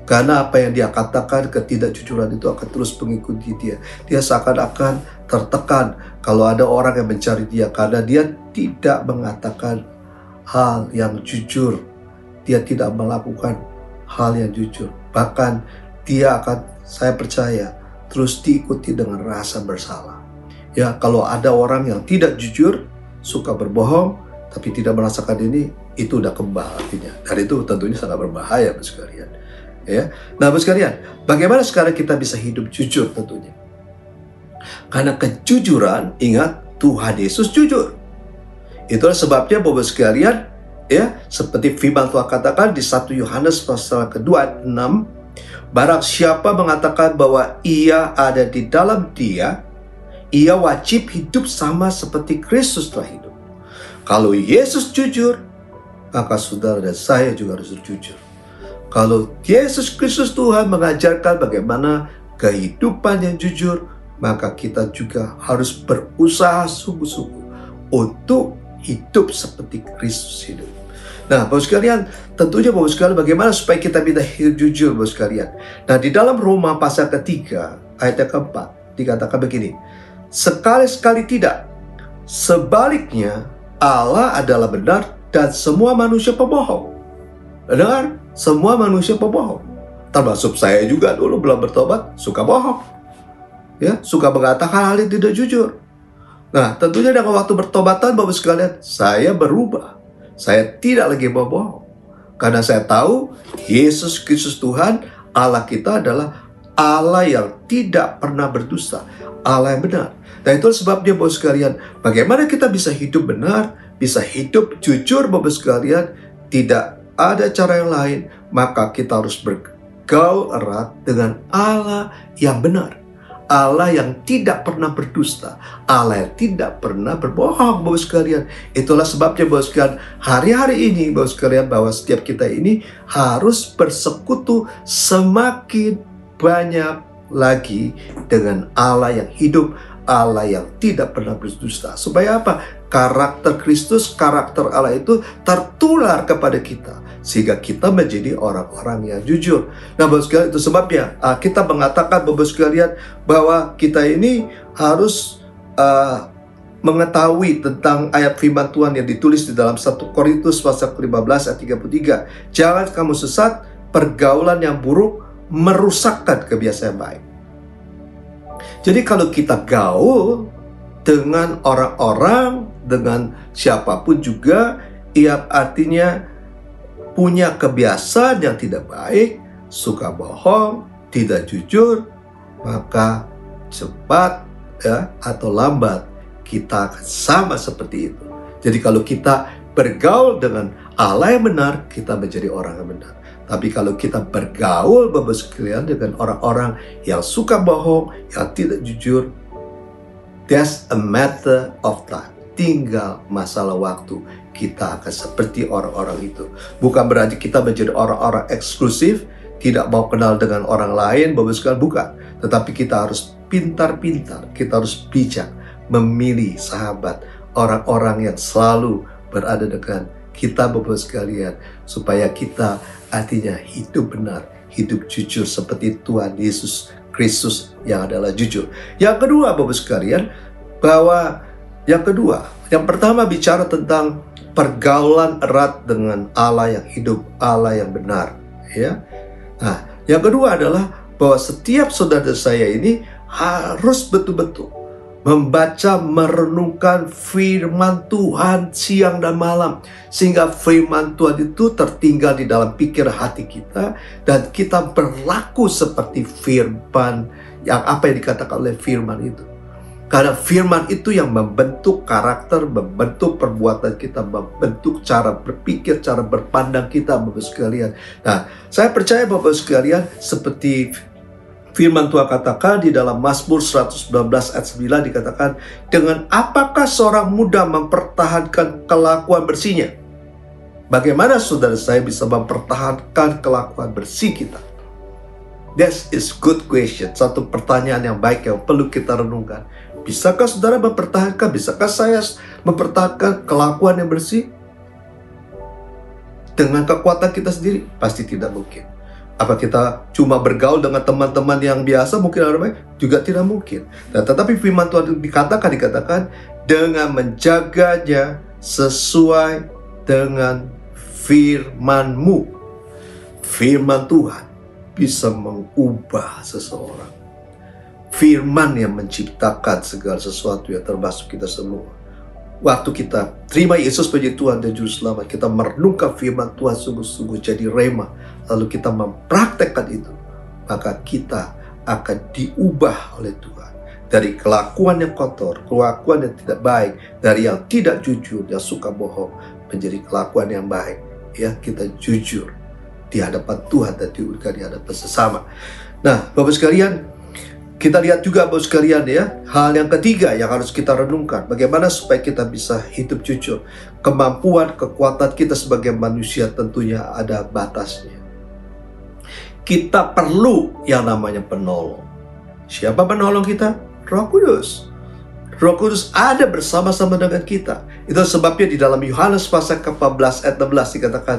Karena apa yang dia katakan, ketidakjujuran itu akan terus mengikuti dia. Dia seakan-akan tertekan kalau ada orang yang mencari dia karena dia tidak mengatakan hal yang jujur. Dia tidak melakukan hal yang jujur. Bahkan dia akan, saya percaya, terus diikuti dengan rasa bersalah. Ya, kalau ada orang yang tidak jujur, suka berbohong, tapi tidak merasakan ini, itu udah kebal artinya. Dan itu tentunya sangat berbahaya, Bapak sekalian. Ya, nah Bapak sekalian, bagaimana sekarang kita bisa hidup jujur tentunya? Karena kejujuran, ingat, Tuhan Yesus jujur. Itulah sebabnya Bapak sekalian, ya, seperti firman Tuhan katakan di 1 Yohanes pasal kedua ayat 6, barang siapa mengatakan bahwa ia ada di dalam dia, ia wajib hidup sama seperti Kristus telah hidup. Kalau Yesus jujur, maka saudara dan saya juga harus jujur. Kalau Yesus Kristus Tuhan mengajarkan bagaimana kehidupan yang jujur, maka kita juga harus berusaha sungguh-sungguh untuk hidup seperti Kristus hidup. Nah, Bapak sekalian, tentunya Bapak sekalian, bagaimana supaya kita bisa hidup jujur, Bapak sekalian? Nah, di dalam Roma pasal ketiga ayat yang keempat dikatakan begini, sekali-sekali tidak. Sebaliknya, Allah adalah benar dan semua manusia pembohong. Dengar, semua manusia pembohong. Termasuk saya juga dulu belum bertobat, suka bohong. Ya, suka mengatakan hal yang tidak jujur. Nah, tentunya dengan waktu bertobatan Bapak sekalian, saya berubah. Saya tidak lagi bohong. Karena saya tahu Yesus Kristus Tuhan, Allah kita adalah Allah yang tidak pernah berdusta, Allah yang benar. Dan itu sebabnya Bapak sekalian, bagaimana kita bisa hidup benar, bisa hidup jujur Bapak sekalian, tidak ada cara yang lain, maka kita harus bergaul erat dengan Allah yang benar. Allah yang tidak pernah berdusta, Allah yang tidak pernah berbohong, Bapak sekalian. Itulah sebabnya Bapak sekalian, hari-hari ini Bapak sekalian, bahwa setiap kita ini harus bersekutu semakin banyak lagi dengan Allah yang hidup, Allah yang tidak pernah berdusta. Supaya apa? Karakter Kristus, karakter Allah itu tertular kepada kita, sehingga kita menjadi orang-orang yang jujur. Nah, Bapak sekalian, itu sebabnya kita mengatakan Bapak sekalian bahwa kita ini harus mengetahui tentang ayat firman Tuhan yang ditulis di dalam 1 Korintus pasal 15 ayat 33. Jangan kamu sesat, pergaulan yang buruk merusakkan kebiasaan baik. Jadi kalau kita gaul dengan orang-orang dengan siapapun juga yang artinya punya kebiasaan yang tidak baik, suka bohong, tidak jujur, maka cepat ya atau lambat kita akan sama seperti itu. Jadi kalau kita bergaul dengan Allah yang benar, kita menjadi orang yang benar. Tapi kalau kita bergaul Bapak sekalian dengan orang-orang yang suka bohong, yang tidak jujur, that's a matter of time. Tinggal masalah waktu kita akan seperti orang-orang itu. Bukan berarti kita menjadi orang-orang eksklusif, tidak mau kenal dengan orang lain, Bapak sekalian, bukan. Tetapi kita harus pintar-pintar, kita harus bijak memilih sahabat, orang-orang yang selalu berada dengan kita Bapak sekalian, supaya kita artinya hidup benar, hidup jujur seperti Tuhan Yesus Kristus yang adalah jujur. Yang kedua Bapak sekalian, yang pertama bicara tentang pergaulan erat dengan Allah yang hidup, Allah yang benar, ya. Nah, yang kedua adalah bahwa setiap saudara saya ini harus betul-betul membaca, merenungkan firman Tuhan siang dan malam, sehingga firman Tuhan itu tertinggal di dalam pikir hati kita, dan kita berlaku seperti firman yang apa yang dikatakan oleh firman itu. Karena firman itu yang membentuk karakter, membentuk perbuatan kita, membentuk cara berpikir, cara berpandang kita Bapak sekalian. Nah, saya percaya Bapak sekalian, seperti firman Tuhan katakan di dalam Mazmur 119 ayat 9 dikatakan, dengan apakah seorang muda mempertahankan kelakuan bersihnya? Bagaimana saudara saya bisa mempertahankan kelakuan bersih kita? That is good question. Satu pertanyaan yang baik yang perlu kita renungkan. Bisakah saudara mempertahankan? Bisakah saya mempertahankan kelakuan yang bersih? Dengan kekuatan kita sendiri? Pasti tidak mungkin. Apa kita cuma bergaul dengan teman-teman yang biasa mungkin ada baik? Juga tidak mungkin. Nah, tetapi firman Tuhan dikatakan dengan menjaganya sesuai dengan firman-Mu. Firman Tuhan bisa mengubah seseorang. Firman yang menciptakan segala sesuatu yang termasuk kita semua. Waktu kita terima Yesus menjadi Tuhan dan Juru Selamat, kita merenungkan firman Tuhan sungguh-sungguh jadi rema, lalu kita mempraktekkan itu, maka kita akan diubah oleh Tuhan. Dari kelakuan yang kotor, kelakuan yang tidak baik, dari yang tidak jujur, yang suka bohong, menjadi kelakuan yang baik. Ya, kita jujur di hadapan Tuhan dan juga di hadapan sesama. Nah, Bapak sekalian, kita lihat juga Bapak sekalian ya, hal yang ketiga yang harus kita renungkan, bagaimana supaya kita bisa hidup jujur. Kemampuan, kekuatan kita sebagai manusia tentunya ada batasnya. Kita perlu yang namanya penolong. Siapa penolong kita? Roh Kudus. Roh Kudus ada bersama-sama dengan kita. Itu sebabnya di dalam Yohanes pasal ke-14 ayat 16 dikatakan,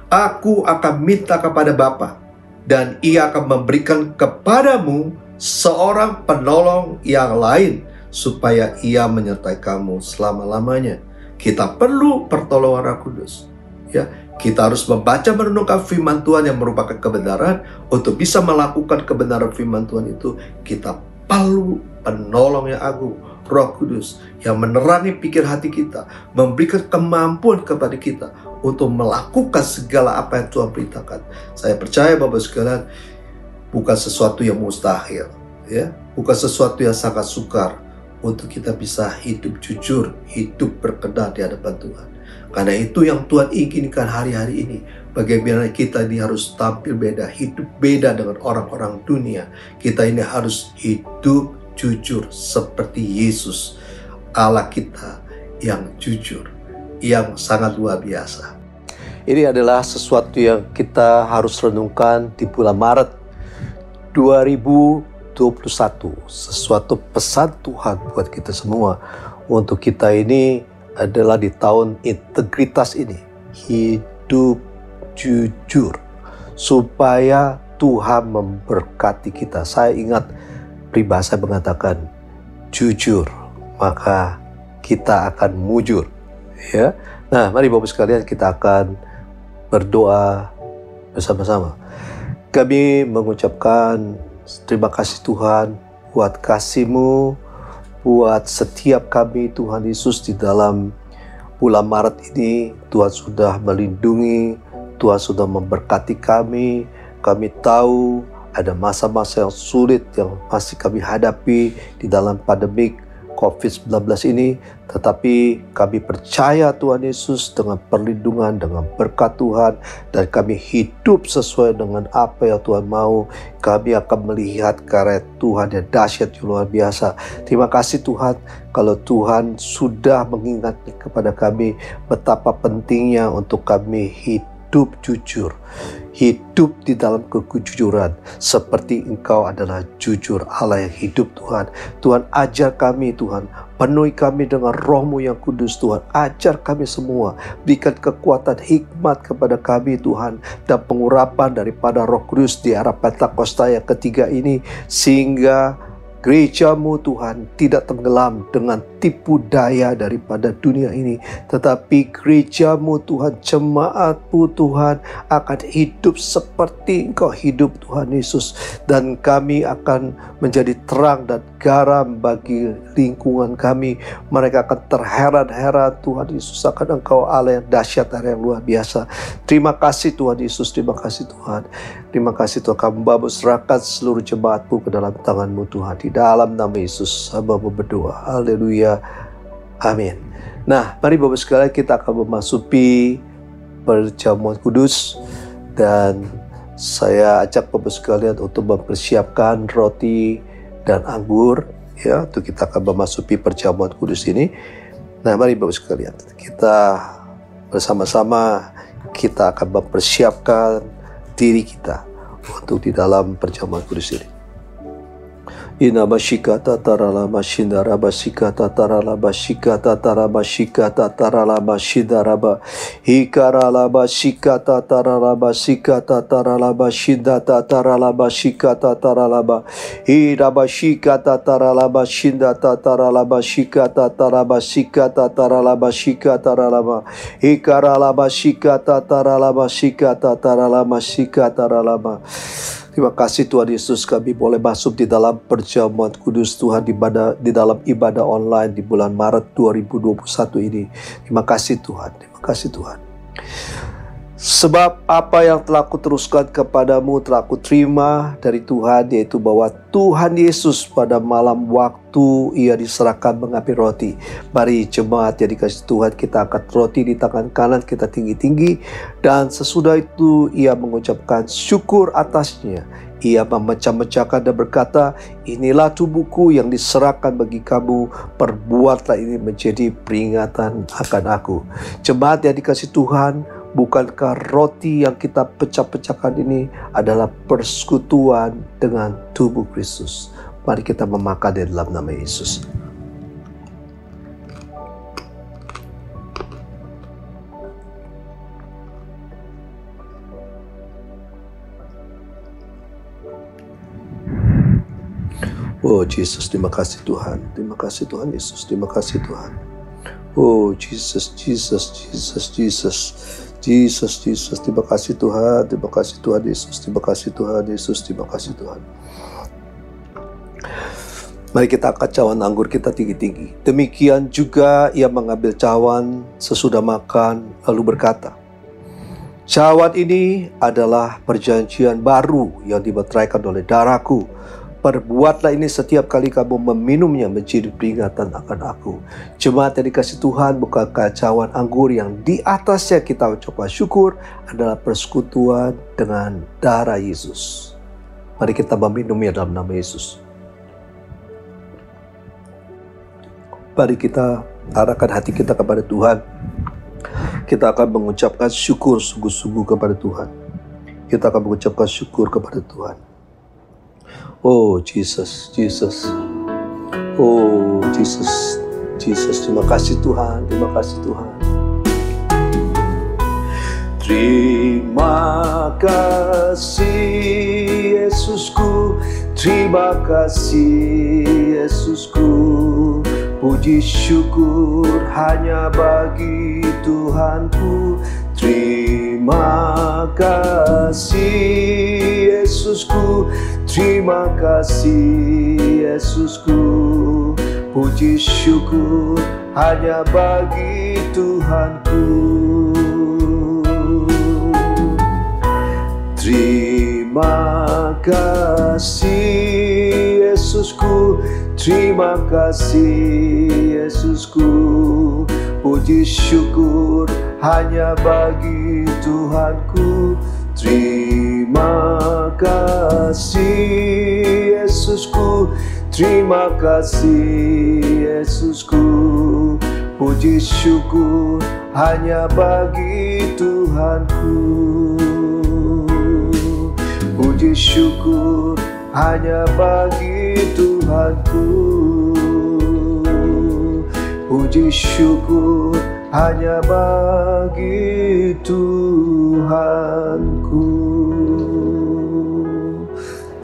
Aku akan minta kepada Bapa, dan Ia akan memberikan kepadamu seorang penolong yang lain, supaya ia menyertai kamu selama-lamanya. Kita perlu pertolongan Roh Kudus. Ya, kita harus membaca, merenungkan firman Tuhan yang merupakan kebenaran. Untuk bisa melakukan kebenaran firman Tuhan itu, kita perlu penolong yang agung, Roh Kudus, yang menerangi pikir hati kita, memberikan kemampuan kepada kita untuk melakukan segala apa yang Tuhan perintahkan. Saya percaya Bapak sekalian, bukan sesuatu yang mustahil, ya, bukan sesuatu yang sangat sukar untuk kita bisa hidup jujur, hidup berkenan di hadapan Tuhan. Karena itu yang Tuhan inginkan hari-hari ini. Bagaimana kita ini harus tampil beda, hidup beda dengan orang-orang dunia. Kita ini harus hidup jujur seperti Yesus, Allah kita yang jujur, yang sangat luar biasa. Ini adalah sesuatu yang kita harus renungkan di bulan Maret 2021. Sesuatu pesan Tuhan buat kita semua. Untuk kita ini adalah di tahun integritas ini. Hidup jujur. Supaya Tuhan memberkati kita. Saya ingat peribahasa mengatakan, jujur maka kita akan mujur. Ya. Nah, mari Bapak sekalian kita akan berdoa bersama-sama. Kami mengucapkan terima kasih Tuhan buat kasih-Mu, buat setiap kami Tuhan Yesus di dalam bulan Maret ini. Tuhan sudah melindungi, Tuhan sudah memberkati kami. Kami tahu ada masa-masa yang sulit yang masih kami hadapi di dalam pandemik COVID-19 ini, tetapi kami percaya Tuhan Yesus dengan perlindungan, dengan berkat Tuhan, dan kami hidup sesuai dengan apa yang Tuhan mau. Kami akan melihat karya Tuhan yang dahsyat, yang luar biasa. Terima kasih Tuhan, kalau Tuhan sudah mengingatkan kepada kami betapa pentingnya untuk kami hidup jujur, hidup di dalam kejujuran seperti Engkau adalah jujur, Allah yang hidup. Tuhan, Tuhan ajar kami, Tuhan penuhi kami dengan Roh-Mu yang kudus. Tuhan ajar kami semua, berikan kekuatan hikmat kepada kami Tuhan, dan pengurapan daripada Roh Kudus di era Pentakosta yang ketiga ini, sehingga gereja-Mu Tuhan tidak tenggelam dengan tipu daya daripada dunia ini, tetapi gereja-Mu Tuhan, jemaat-Mu Tuhan akan hidup seperti Engkau hidup Tuhan Yesus, dan kami akan menjadi terang dan garam bagi lingkungan kami. Mereka akan terheran-heran Tuhan Yesus akan Engkau Allah yang dahsyat, Allah yang luar biasa. Terima kasih Tuhan Yesus, terima kasih Tuhan. Terima kasih Tuhan, kami serahkan seluruh jemaat-Mu ke dalam tangan-Mu Tuhan. Di dalam nama Yesus hamba-Mu berdoa. Haleluya. Amin. Nah, mari Bapak sekalian kita akan memasuki perjamuan kudus, dan saya ajak Bapak sekalian untuk mempersiapkan roti dan anggur ya, untuk kita akan memasuki perjamuan kudus ini. Nah, mari Bapak sekalian, kita bersama-sama kita akan mempersiapkan diri kita untuk di dalam perjamuan kudus ini. Inabashika tatarala mashindara bashika tatarala bashika tataraba shika tatarala bashidaraba hikarala bashika tatarala bashika tatarala bashinda tatarala bashika tatarala ba hirabashika tatarala bashinda tatarala bashika tataraba shika tatarala bashika taralaba hikarala bashika tatarala bashika tatarala bashika taralaba. Terima kasih Tuhan Yesus, kami boleh masuk di dalam perjamuan kudus Tuhan di dalam ibadah online di bulan Maret 2021 ini. Terima kasih Tuhan, terima kasih Tuhan. Sebab apa yang telah kuteruskan kepadamu telah kuterima dari Tuhan, yaitu bahwa Tuhan Yesus pada malam waktu Ia diserahkan mengambil roti. Mari jemaat yang dikasihi Tuhan, kita angkat roti di tangan kanan kita tinggi-tinggi, dan sesudah itu Ia mengucapkan syukur atasnya. Ia memecah-mecahkan dan berkata, inilah tubuhku yang diserahkan bagi kamu, perbuatlah ini menjadi peringatan akan aku. Jemaat yang dikasihi Tuhan, bukankah roti yang kita pecah-pecahkan ini adalah persekutuan dengan tubuh Kristus? Mari kita memakan di dalam nama Yesus. Oh Yesus, terima kasih Tuhan. Terima kasih Tuhan Yesus. Terima kasih Tuhan. Oh Jesus, Jesus, Jesus, Jesus. Jesus, Jesus, terima kasih Tuhan. Terima kasih Tuhan Yesus. Terima kasih Tuhan Yesus. Terima kasih Tuhan. Mari kita angkat cawan anggur kita tinggi-tinggi. Demikian juga Ia mengambil cawan sesudah makan lalu berkata, cawan ini adalah perjanjian baru yang dimeteraikan oleh darahku. Perbuatlah ini setiap kali kamu meminumnya menjadi peringatan akan aku. Jemaat yang dikasihi Tuhan, bukankah cawan anggur yang di atasnya kita ucapkan syukur adalah persekutuan dengan darah Yesus. Mari kita meminumnya dalam nama Yesus. Mari kita arahkan hati kita kepada Tuhan. Kita akan mengucapkan syukur sungguh-sungguh kepada Tuhan. Kita akan mengucapkan syukur kepada Tuhan. Oh Jesus, Jesus. Oh Jesus, Jesus. Terima kasih Tuhan, terima kasih Tuhan. Terima kasih Yesusku, terima kasih Yesusku. Puji syukur hanya bagi Tuhanku. Terima kasih Yesusku, terima kasih Yesusku. puji syukur hanya bagi Tuhanku. Terima kasih Yesusku, terima kasih Yesusku, puji syukur hanya bagi Tuhanku. Terima kasih Yesusku, terima kasih Yesusku, puji syukur hanya bagi Tuhanku. Puji syukur hanya bagi Tuhanku. Puji syukur hanya bagi Tuhanku.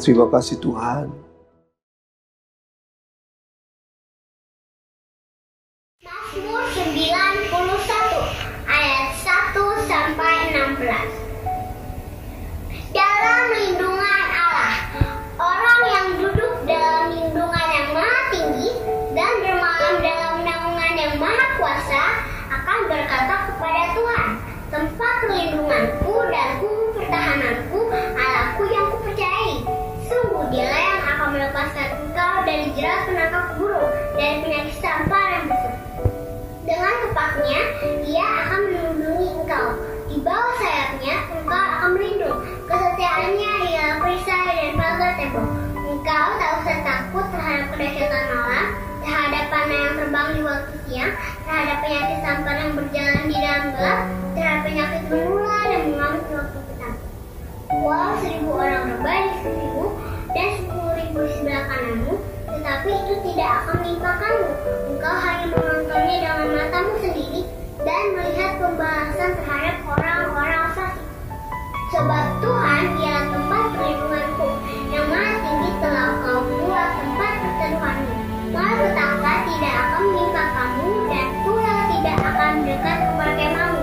Terima kasih Tuhan. Mazmur 91 ayat 1 sampai 16. Dalam lindungan Allah, orang yang duduk dalam lindungan yang maha tinggi dan bermalam dalam naungan yang maha kuasa akan berkata kepada Tuhan, tempat perlindunganku dan kubu pertahananku, Allahku yang kupercayai. Sungguh Dialah yang akan melepaskan engkau dari jerat penangkap burung, dari penyakit sampar yang busuk. Dengan tepatnya, Dia akan melindungi engkau. Di bawah sayapnya, engkau akan berlindung. Kesetiaannya ialah perisai dan pagar tembok. Engkau tak usah takut terhadap kedahsyatan malam, terhadap panah yang terbang di waktu siang, terhadap penyakit sampar yang berjalan di dalam gelap, terhadap penyakit menular yang mengamuk di waktu petang. Walau 1000 orang rebah di sisimu dan 10.000 di sebelah kananmu, tetapi itu tidak akan menimpakanmu. Engkau hanya menontonnya dengan matamu sendiri dan melihat pembalasan terhadap orang-orang fasik. Sebab Tuhan ialah tempat perlindunganku, yang maha tinggi telah Engkau buat tempat perteduhanmu. Malapetaka tidak akan menimpa kamu dan ular tidak akan mendekat kepada kemahmu.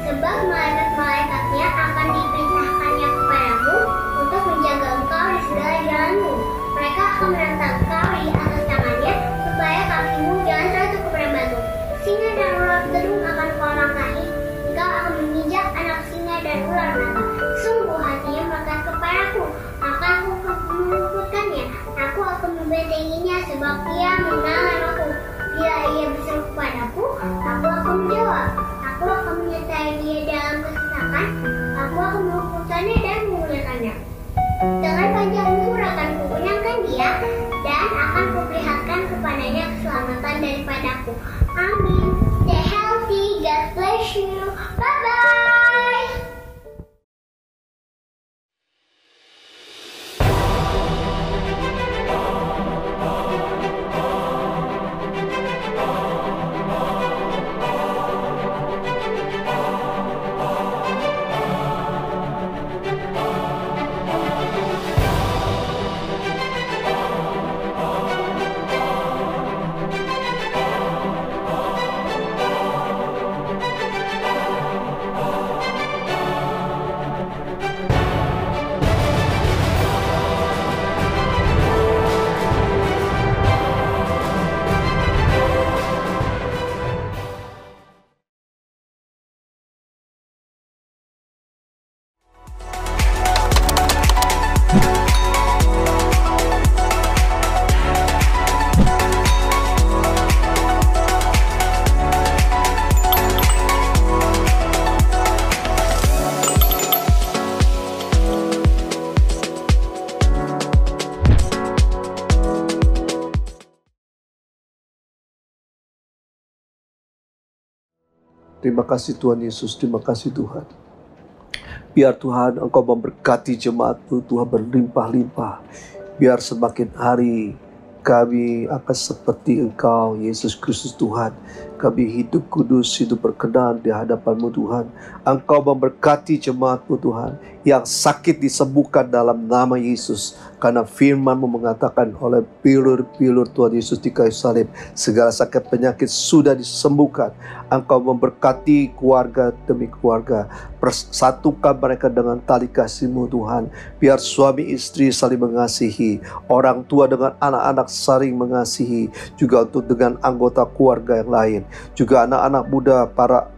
Sebab malaikat-malaikatnya akan diperintahkannya kepadamu untuk menjaga engkau di segala jalanmu. Mereka akan menentang engkau di atas tangannya, supaya kakimu jangan terjatuh kepada batu. Singa dan ular beterung akan kau langkahi, engkau akan menginjak anak singa dan ular naga. Sungguh hatinya melekat kepadaku, maka aku akan meluputkannya. Aku akan membentenginya, sebab Ia mengenal namaku. Bila Ia berseru kepadaku, aku akan menjawab. Aku akan menyertai Dia dalam kesesakan. Aku akan meluputkannya dan memuliakannya. Dengan panjang umur akan kukenyangkan Dia, dan akan kuperlihatkan kepadanya keselamatan daripadaku. Amin. Stay healthy. God bless you. Bye-bye. Terima kasih Tuhan Yesus, terima kasih Tuhan. Biar Tuhan Engkau memberkati jemaat-Mu, Tuhan berlimpah-limpah. Biar semakin hari kami akan seperti Engkau, Yesus Kristus Tuhan. kami hidup kudus, hidup berkenan di hadapan-Mu Tuhan. Engkau memberkati jemaat-Mu Tuhan, yang sakit disembuhkan dalam nama Yesus. Karena firman-Mu mengatakan oleh bilur-bilur Tuhan Yesus di kayu salib, segala sakit penyakit sudah disembuhkan. Engkau memberkati keluarga demi keluarga. Persatukan mereka dengan tali kasih-Mu Tuhan. Biar suami istri saling mengasihi, orang tua dengan anak-anak saling mengasihi, juga untuk dengan anggota keluarga yang lain, juga anak-anak muda, para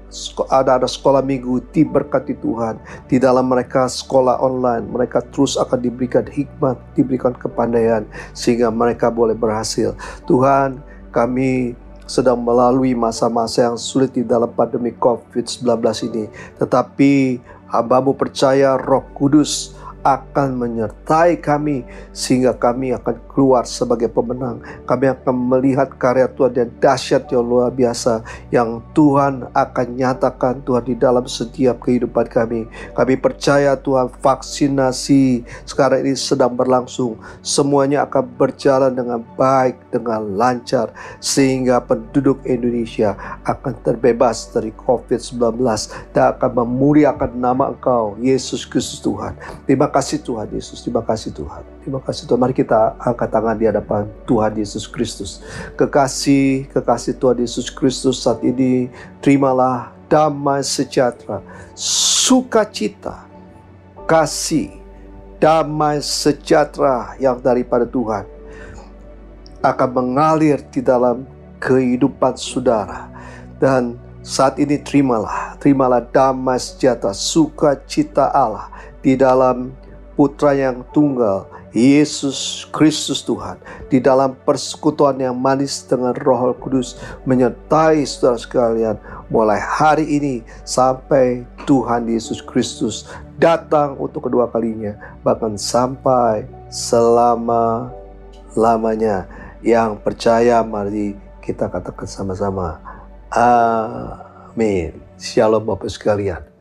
anak-anak sekolah minggu diberkati Tuhan. Di dalam mereka sekolah online, mereka terus akan diberikan hikmat, diberikan kepandaian, sehingga mereka boleh berhasil. Tuhan, kami sedang melalui masa-masa yang sulit di dalam pandemi COVID-19 ini, tetapi hamba-Mu percaya Roh Kudus akan menyertai kami, sehingga kami akan keluar sebagai pemenang. Kami akan melihat karya Tuhan yang dahsyat, yang luar biasa, yang Tuhan akan nyatakan Tuhan di dalam setiap kehidupan kami. Kami percaya Tuhan, vaksinasi sekarang ini sedang berlangsung, semuanya akan berjalan dengan baik, dengan lancar, sehingga penduduk Indonesia akan terbebas dari COVID-19 dan akan memuliakan nama Engkau, Yesus Kristus Tuhan. Terima kasih Tuhan Yesus, terima kasih Tuhan. Terima kasih Tuhan. Mari kita angkat tangan di hadapan Tuhan Yesus Kristus. Kekasih Tuhan Yesus Kristus, saat ini terimalah damai sejahtera, sukacita, kasih, damai sejahtera yang daripada Tuhan akan mengalir di dalam kehidupan saudara. Dan saat ini terimalah damai sejahtera, sukacita Allah di dalam Putra yang tunggal, Yesus Kristus Tuhan, di dalam persekutuan yang manis dengan Roh Kudus, menyertai saudara sekalian mulai hari ini sampai Tuhan Yesus Kristus datang untuk kedua kalinya, bahkan sampai selama-lamanya. Yang percaya, mari kita katakan sama-sama, amin. Shalom Bapak sekalian.